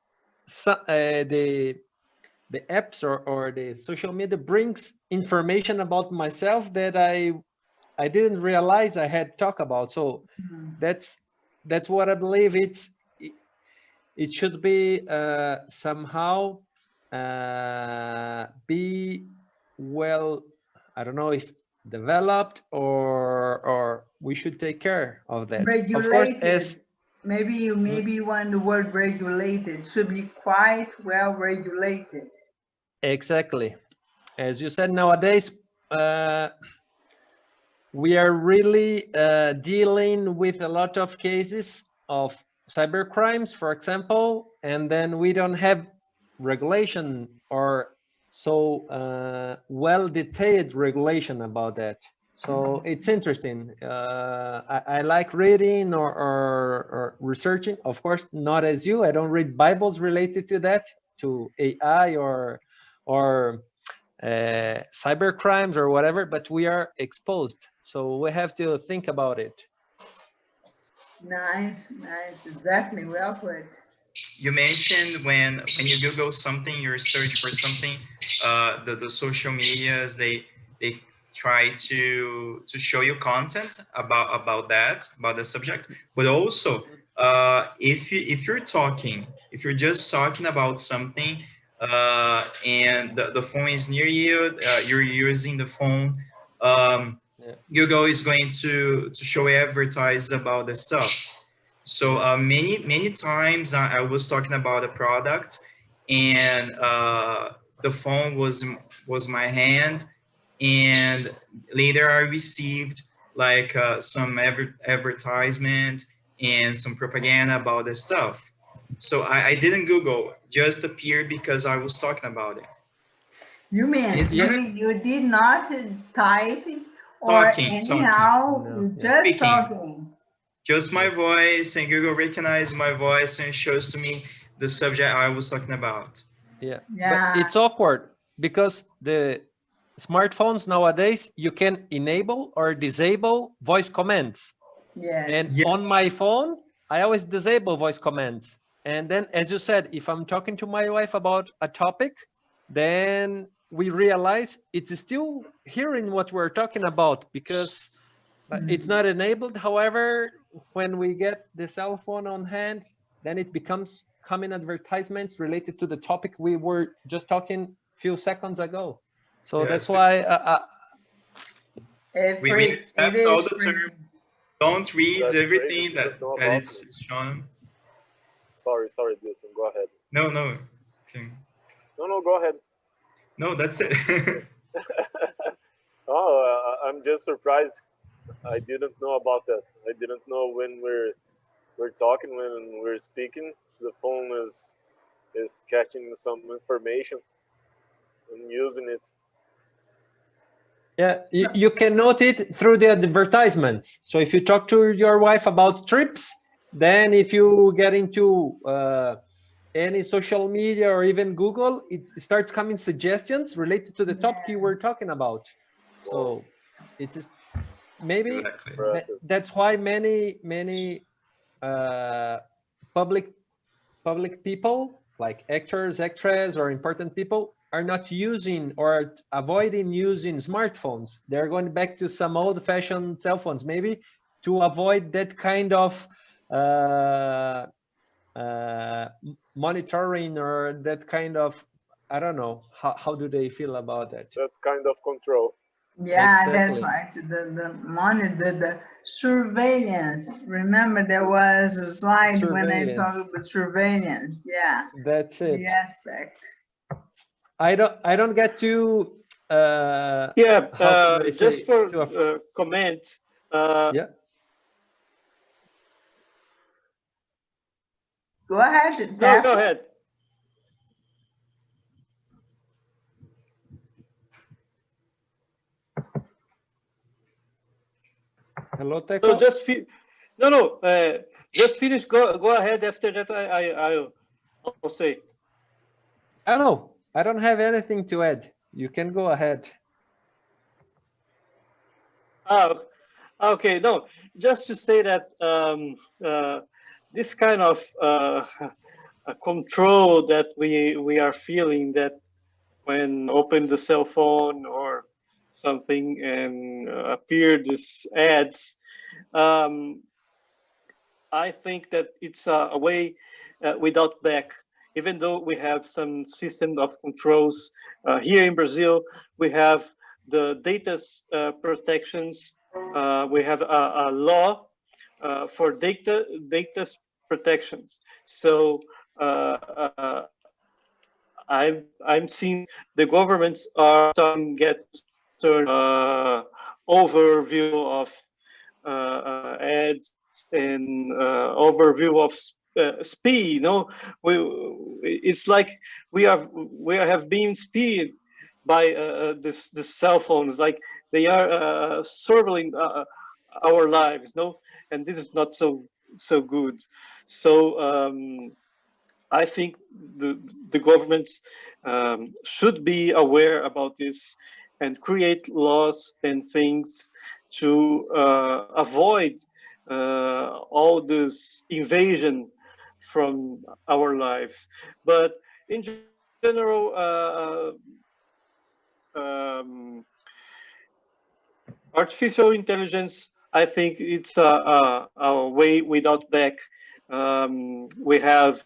the apps or the social media brings information about myself that I didn't realize I had talked about. So that's what I believe. It should be somehow be well, I don't know if developed or we should take care of that. Regulated. Of course, as maybe you want the word regulated. Should be quite well regulated. Exactly. As you said, nowadays we are really dealing with a lot of cases of cyber crimes, for example, and then we don't have regulation or so well detailed regulation about that. So it's interesting. I like reading or researching. Of course, not as you. I don't read Bibles related to that, to AI or cyber crimes or whatever, but we are exposed. So we have to think about it. Nice, exactly, well put. You mentioned when you Google something, you search for something, the social medias, they try to show you content about the subject, but also if you're just talking about something and the phone is near you, you're using the phone, Google is going to show advertise about the stuff. So many times I was talking about a product and the phone was my hand, and later I received like some advertisement and some propaganda about this stuff. So I didn't Google, just appeared because I was talking about it. You mean you did not type or anyhow, just talking? Just my voice, and Google recognized my voice and shows to me the subject I was talking about. Yeah. Yeah. But it's awkward because the smartphones nowadays, you can enable or disable voice commands. Yes. And on my phone, I always disable voice commands. And then, as you said, if I'm talking to my wife about a topic, then we realize it's still hearing what we're talking about because it's not enabled. However, when we get the cell phone on hand, then it becomes common advertisements related to the topic we were just talking a few seconds ago. So Yeah, that's why we accept all the term. Don't read That's everything crazy. that, Didn't know that about it's it. shown. Sorry, Jason. Go ahead. No, no. Okay. No, go ahead. No, that's it. Oh, I'm just surprised. I didn't know about that. I didn't know when we're talking, when we're speaking, the phone is catching some information and using it. Yeah, you can note it through the advertisements. So if you talk to your wife about trips, then if you get into any social media or even Google, it starts coming suggestions related to the topic you were talking about. So it's just, maybe that's why many public people like actors, actresses, or important people are not using or avoiding using smartphones. They're going back to some old-fashioned cell phones, maybe to avoid that kind of monitoring or that kind of, I don't know, how do they feel about that? That kind of control. Yeah, Exactly. that's right. The money, the surveillance. Remember, there was a slide when I talked about surveillance. Yeah. That's it. The aspect. I don't get to just for comment. Yeah. Go ahead. No, go ahead. Hello, Teco. So just just finish. Go ahead. After that, I'll say. I know. I don't have anything to add. You can go ahead. Okay. No, just to say that this kind of control that we are feeling, that when open the cell phone or something and appear these ads, I think that it's a way without back. Even though we have some system of controls here in Brazil, we have the data protections. We have a law for data protections. So I'm seeing the governments are starting to get certain overview of ads and overview of speed. You know, it's like we have been spied by the cell phones. Like they are surveilling our lives. No, and this is not so good. So I think the governments should be aware about this and create laws and things to avoid all this invasion from our lives. But in general, artificial intelligence, I think it's a way without back. We have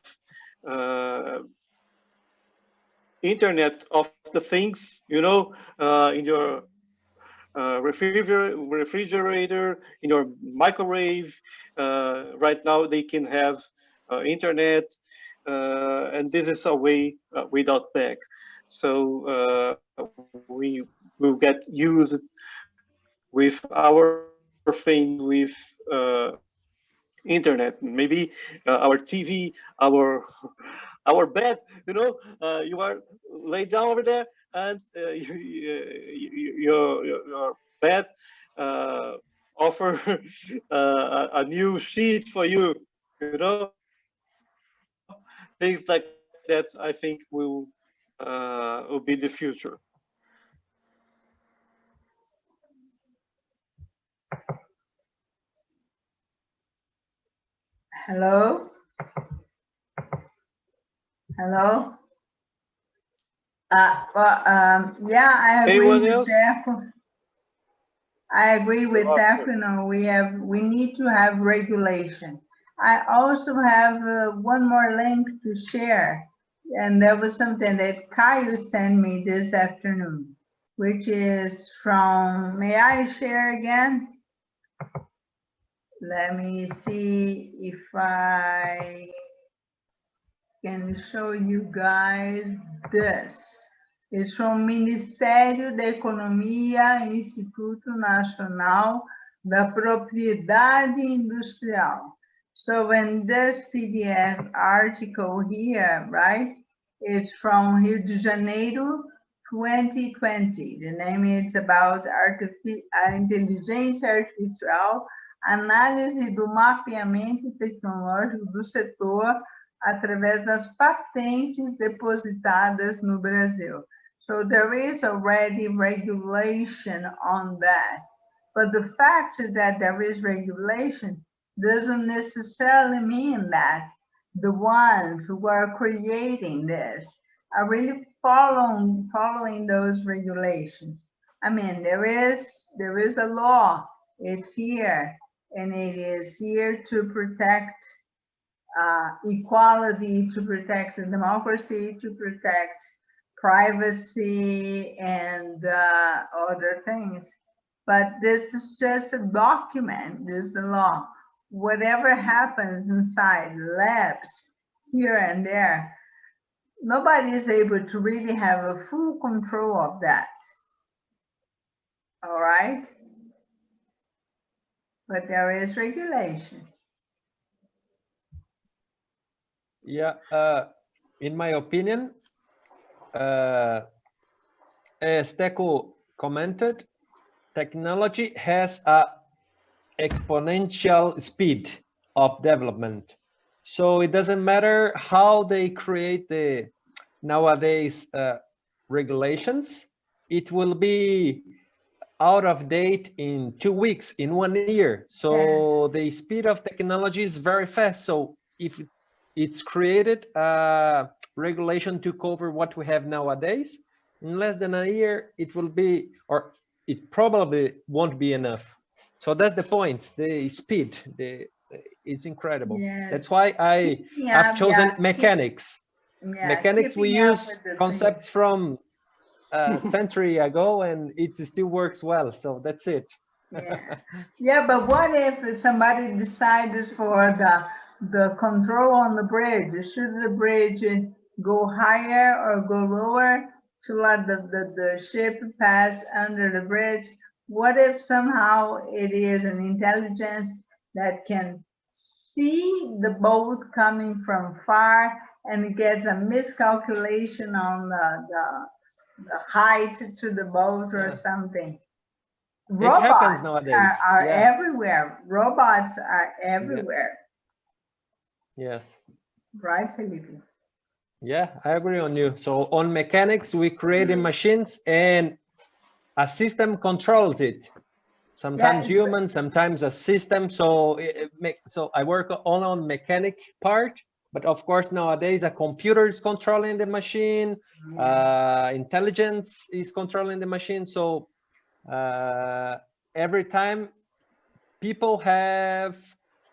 Internet of the things, you know, in your refrigerator, in your microwave. Right now, they can have internet, and this is a way without back. So we will get used with our things, with internet, maybe our TV, our bed. You know, you are laid down over there, and your bed offer a new sheet for you. You know, things like that. I think will will be the future. Hello? Hello? Yeah, I agree Anyone with else? that. I agree with that. You know, we need to have regulation. I also have one more link to share, and that was something that Caio sent me this afternoon, which is from, may I share again? Let me see if I can show you guys this. It's from Ministério da Economia, Instituto Nacional da Propriedade Industrial. So in this PDF article here, right, it's from Rio de Janeiro, 2020. The name is about inteligência artificial, análise do mapeamento tecnológico do setor através das patentes depositadas no Brasil. So there is already regulation on that. But the fact that there is regulation doesn't necessarily mean that the ones who are creating this are really following those regulations. I mean, there is a law, it's here, and it is here to protect equality, to protect the democracy, to protect privacy and other things. But this is just a document, this is the law. Whatever happens inside labs here and there, nobody is able to really have a full control of that. All right? But there is regulation. Yeah, in my opinion, as Teco commented, technology has a exponential speed of development. So it doesn't matter how they create the nowadays regulations, it will be out of date in 2 weeks, in 1 year. So the speed of technology is very fast. So if it's created a regulation to cover what we have nowadays, in less than a year, it will be, or it probably won't be enough. So that's the point, the speed, it's incredible. Yes. That's why I have chosen mechanics. Mechanics, we use concepts from a century ago and it still works well, so that's it. Yeah, but what if somebody decides for the control on the bridge? Should the bridge go higher or go lower to let the ship pass under the bridge? What if somehow it is an intelligence that can see the boat coming from far and gets a miscalculation on the height to the boat or something? Robots it happens nowadays. are everywhere. Robots are everywhere. Yes. Right, Felipe? Yeah, I agree on you. So on mechanics, we create machines and a system controls it. Sometimes human, sometimes a system. So so I work only on mechanic part, but of course nowadays a computer is controlling the machine, intelligence is controlling the machine. So every time people have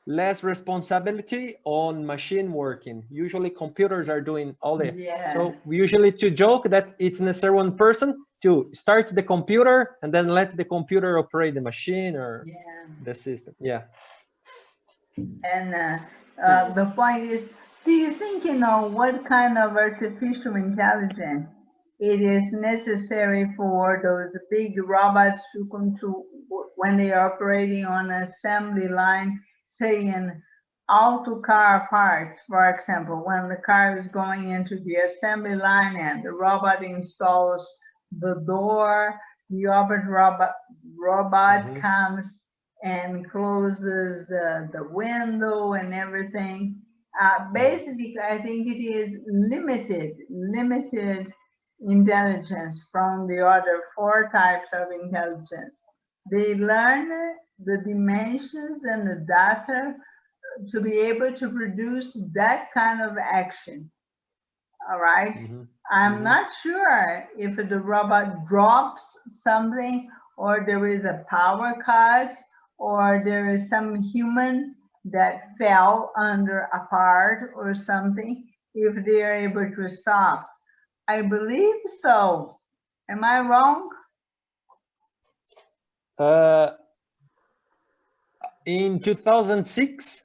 less responsibility on machine working. Usually computers are doing all the, so we usually to joke that it's necessary one person to start the computer and then let the computer operate the machine or the system. Yeah. And the point is, do you think you know what kind of artificial intelligence it is necessary for those big robots to control when they are operating on an assembly line, say in auto car parts, for example, when the car is going into the assembly line and the robot installs the door, the other robot comes and closes the window and everything. Basically, I think it is limited intelligence from the other 4 types of intelligence. They learn the dimensions and the data to be able to produce that kind of action. All right. I'm not sure if the robot drops something, or there is a power cut, or there is some human that fell under a part or something, if they are able to stop. I believe so. Am I wrong? In 2006,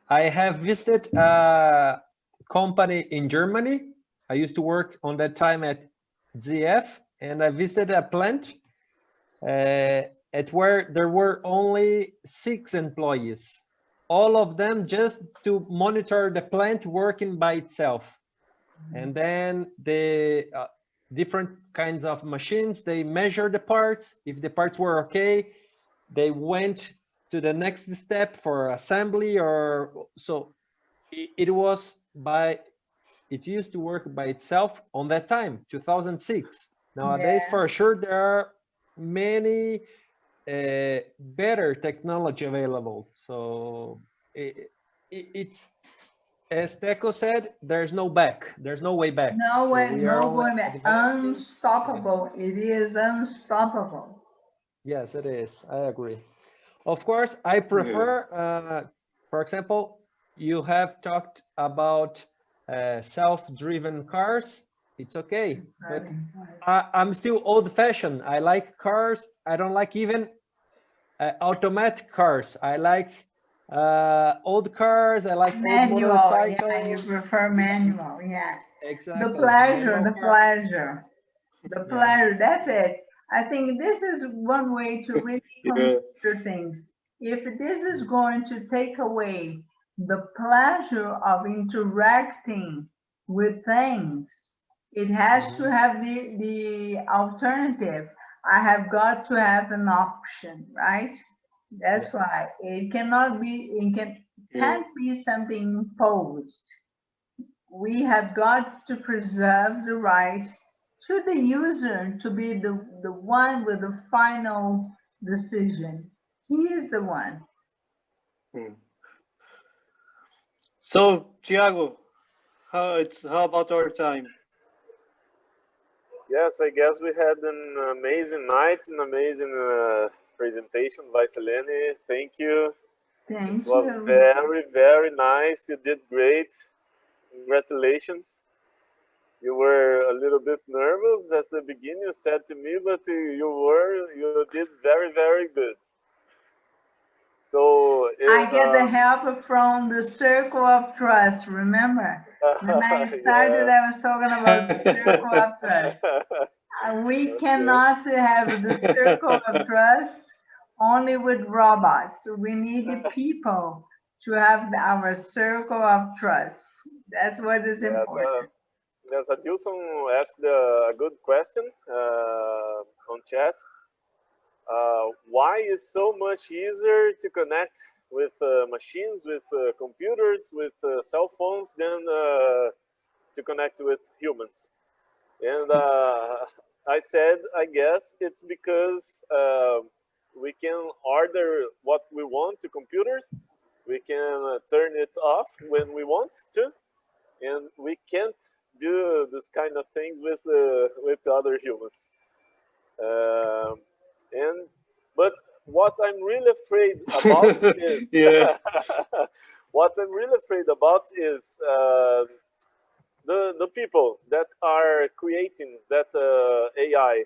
I have visited a company in Germany. I used to work on that time at ZF, and I visited a plant at where there were only 6 employees, all of them just to monitor the plant working by itself. And then the different kinds of machines, they measure the parts. If the parts were okay, they went to the next step for assembly, or so it was by, it used to work by itself on that time, 2006. Nowadays, for sure, there are many better technology available. So it's, as Teco said, there's no back. There's no way back. No way, no going back. advancing. Unstoppable. It is unstoppable. Yes, it is. I agree. Of course, I prefer, for example, you have talked about self-driven cars. It's okay, but I'm still old-fashioned. I like cars. I don't like even automatic cars. I like old cars. I like Manual, old motorcycles. yeah, you prefer manual, yeah. Exactly. The pleasure, the Manual pleasure, the pleasure, that's it. I think this is one way to really consider things. If this is going to take away the pleasure of interacting with things, it has to have the alternative. I have got to have an option, right? That's why it cannot be, can't be something imposed. We have got to preserve the right to the user to be the one with the final decision. He is the one. So, Thiago, how about our time? Yes, I guess we had an amazing night, an amazing presentation by Celene. Thank you. Thank you. It was you. very, very nice. You did great. Congratulations. You were a little bit nervous at the beginning, you said to me, but you did very, very good. So I get the help from the circle of trust, remember? When I started, I was talking about the circle of trust. We cannot have the circle of trust only with robots. We need the people to have our circle of trust. That's what is important. Yes, Adilson asked a good question on chat. Why is so much easier to connect with machines, with computers, with cell phones than to connect with humans? And I said, I guess it's because we can order what we want to computers. We can turn it off when we want to, and we can't do this kind of things with other humans. But what I'm really afraid about is what I'm really afraid about is the people that are creating that AI.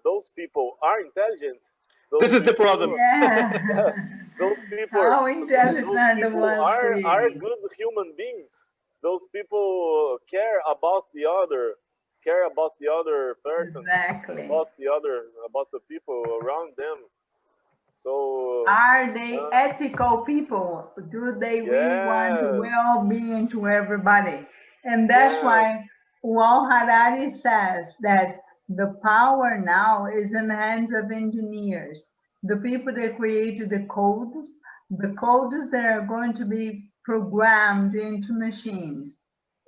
Those people are intelligent. This is the problem. Yeah. Those people, How intelligent are the ones are good human beings. Those people care about the other person, exactly. about the people around them. So are they ethical people? Do they really want well-being to everybody? And that's why Yuval Harari says that the power now is in the hands of engineers, the people that created the codes that are going to be programmed into machines.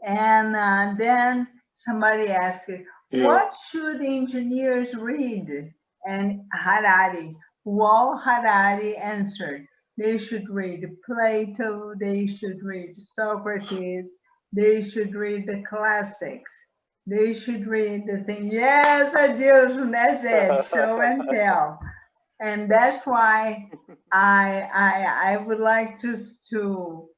And then somebody asked, what should engineers read? And Harari, Wal Harari answered, they should read Plato, they should read Socrates, they should read the classics, they should read the thing. Yes, Adilson, that's it, show and tell. And that's why I would like to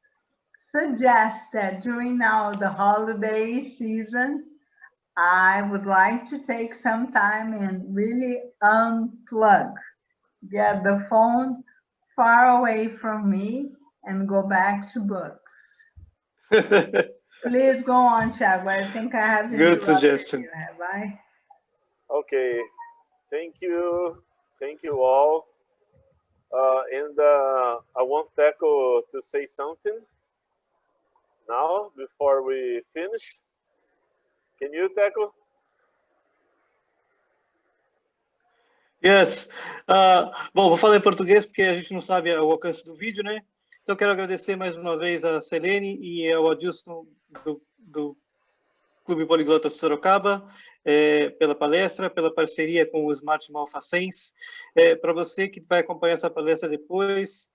suggest that during now the holiday seasons, I would like to take some time and really unplug, get the phone far away from me and go back to books. Please go on, Thiago. I think I have good suggestion. You, have I? Okay, thank you all. And I want Teco to say something now before we finish. Can you, Teco? Yes. Bom, vou falar em português porque a gente não sabe o alcance do vídeo, né? Então, quero agradecer mais uma vez a Celene e ao Adilson do Clube Poliglota Sorocaba pela palestra, pela parceria com o Smart Mall FACENS. Para você que vai acompanhar essa palestra depois,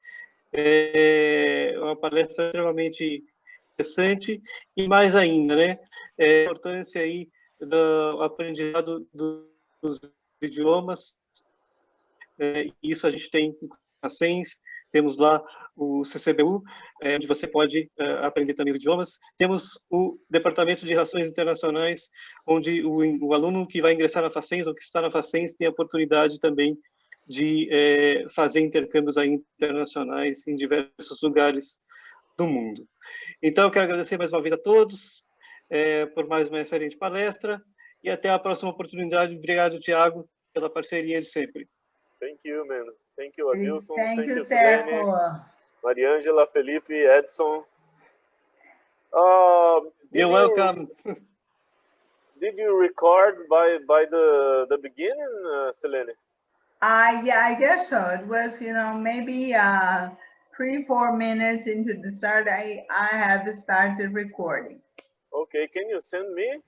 uma palestra extremamente interessante e mais ainda, né? A importância aí do aprendizado dos idiomas. Isso a gente tem em FACENS, temos lá o CCBU, onde você pode aprender também os idiomas. Temos o Departamento de Relações Internacionais, onde o aluno que vai ingressar na FACENS ou que está na FACENS tem a oportunidade também de fazer intercâmbios aí internacionais em diversos lugares do mundo. Então, eu quero agradecer mais uma vez a todos por mais uma excelente palestra e até a próxima oportunidade. Obrigado, Thiago, pela parceria de sempre. Thank you, man. Thank you, Adilson. Thank you, Celene, Mariângela, Felipe, Edson. You're welcome. Did you record by the beginning, Celene? Yeah, I guess so. It was, maybe 3-4 minutes into the start, I have started recording. Okay, can you send me?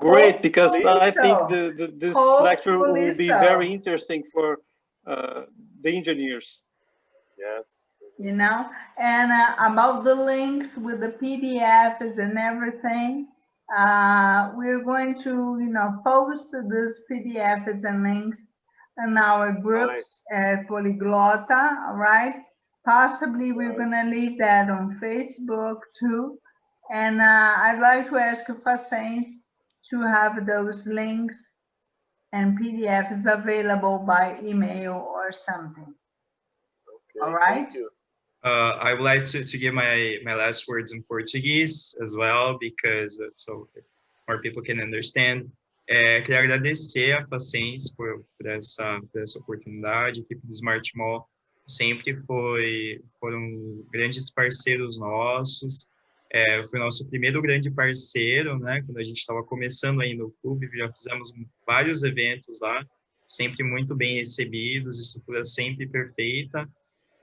Great, because I think this lecture will be very interesting for the engineers. Yes. And about the links with the PDFs and everything, we're going to post these PDFs and links in our groups at Poliglota, all right? Possibly we're going to leave that on Facebook too. And I'd like to ask FACENS to have those links and PDFs available by email or something. Okay, all right? Thank you. I would like to give my last words in Portuguese as well, because so more people can understand. Queria agradecer a FACENS por essa oportunidade. A equipe do Smart Mall sempre foram grandes parceiros nossos. Foi nosso primeiro grande parceiro, né? Quando a gente estava começando ainda o clube, já fizemos vários eventos lá, sempre muito bem recebidos, estrutura sempre perfeita.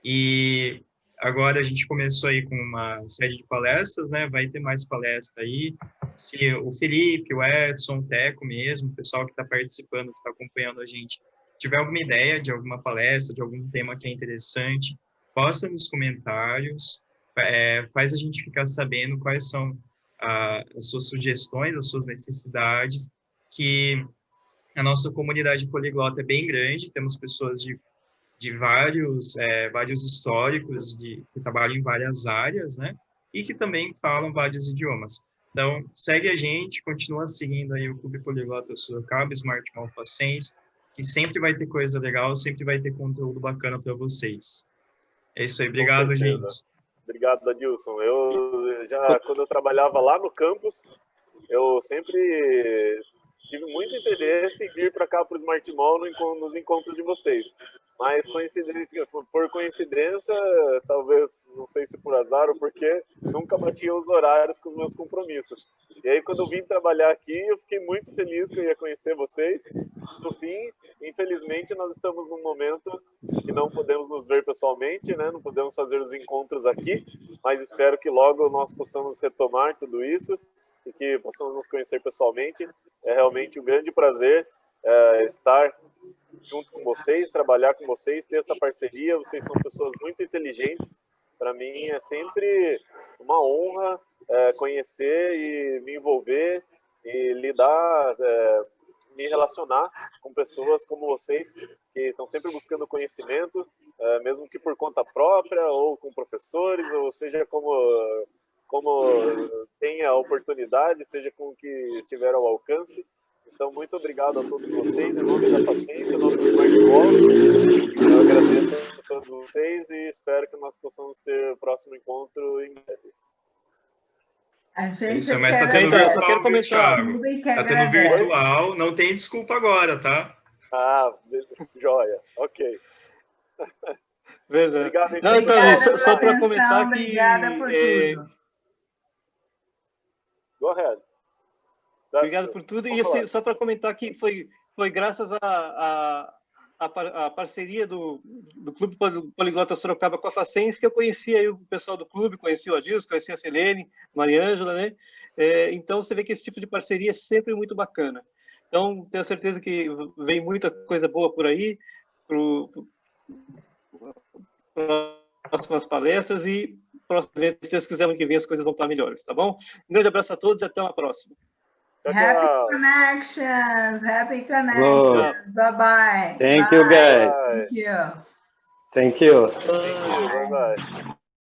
E agora a gente começou aí com uma série de palestras, né? Vai ter mais palestra aí. Se o Felipe, o Edson, o Teco mesmo, o pessoal que está participando, que está acompanhando a gente, tiver alguma ideia de alguma palestra, de algum tema que é interessante, posta nos comentários. Faz a gente ficar sabendo quais são as suas sugestões, as suas necessidades, que a nossa comunidade poliglota é bem grande, temos pessoas de vários históricos, que trabalham em várias áreas, né? E que também falam vários idiomas. Então, segue a gente, continua seguindo aí o Clube Poliglota Sorocaba, Smart Mall FACENS, que sempre vai ter coisa legal, sempre vai ter conteúdo bacana para vocês. É isso aí, obrigado, gente. Obrigado, Adilson. Quando eu trabalhava lá no campus, eu sempre tive muito interesse em vir para cá para o Smart Mall nos encontros de vocês. Mas por coincidência, talvez, não sei se por azar ou porque, nunca batia os horários com os meus compromissos. E aí, quando eu vim trabalhar aqui, eu fiquei muito feliz que eu ia conhecer vocês. No fim, infelizmente, nós estamos num momento que não podemos nos ver pessoalmente, né? Não podemos fazer os encontros aqui, mas espero que logo nós possamos retomar tudo isso e que possamos nos conhecer pessoalmente. É realmente um grande prazer estar junto com vocês, trabalhar com vocês, ter essa parceria. Vocês são pessoas muito inteligentes. Para mim é sempre uma honra conhecer e me envolver e lidar, me relacionar com pessoas como vocês, que estão sempre buscando conhecimento, mesmo que por conta própria, ou com professores, ou seja, como tenha a oportunidade, seja com o que estiver ao alcance. Então, muito obrigado a todos vocês, em nome da Paciência, em nome do Smart Mall. Eu agradeço a todos vocês e espero que nós possamos ter o próximo encontro em breve. Isso, mas tá tendo virtual, viu, Thiago? Tá tendo virtual, não tem desculpa agora, tá? Ah, joia, ok. Verdade. Obrigado, não, então, só para comentar que... Obrigada por tudo. Go ahead. Obrigado por tudo. E assim, só para comentar que foi graças à parceria do Clube Poliglota Sorocaba com a FACENS que eu conheci aí o pessoal do clube, conheci o Adilson, conheci a Celene, Mariângela, né? Então, você vê que esse tipo de parceria é sempre muito bacana. Então, tenho certeza que vem muita coisa boa por aí, para próximas palestras e próximo evento, se Deus quiser, ano que vem as coisas vão estar melhores, tá bom? Um grande abraço a todos e até uma próxima. Happy connections. Happy connections. Bye-bye. Thank you, guys. Thank you. Thank you. Bye-bye.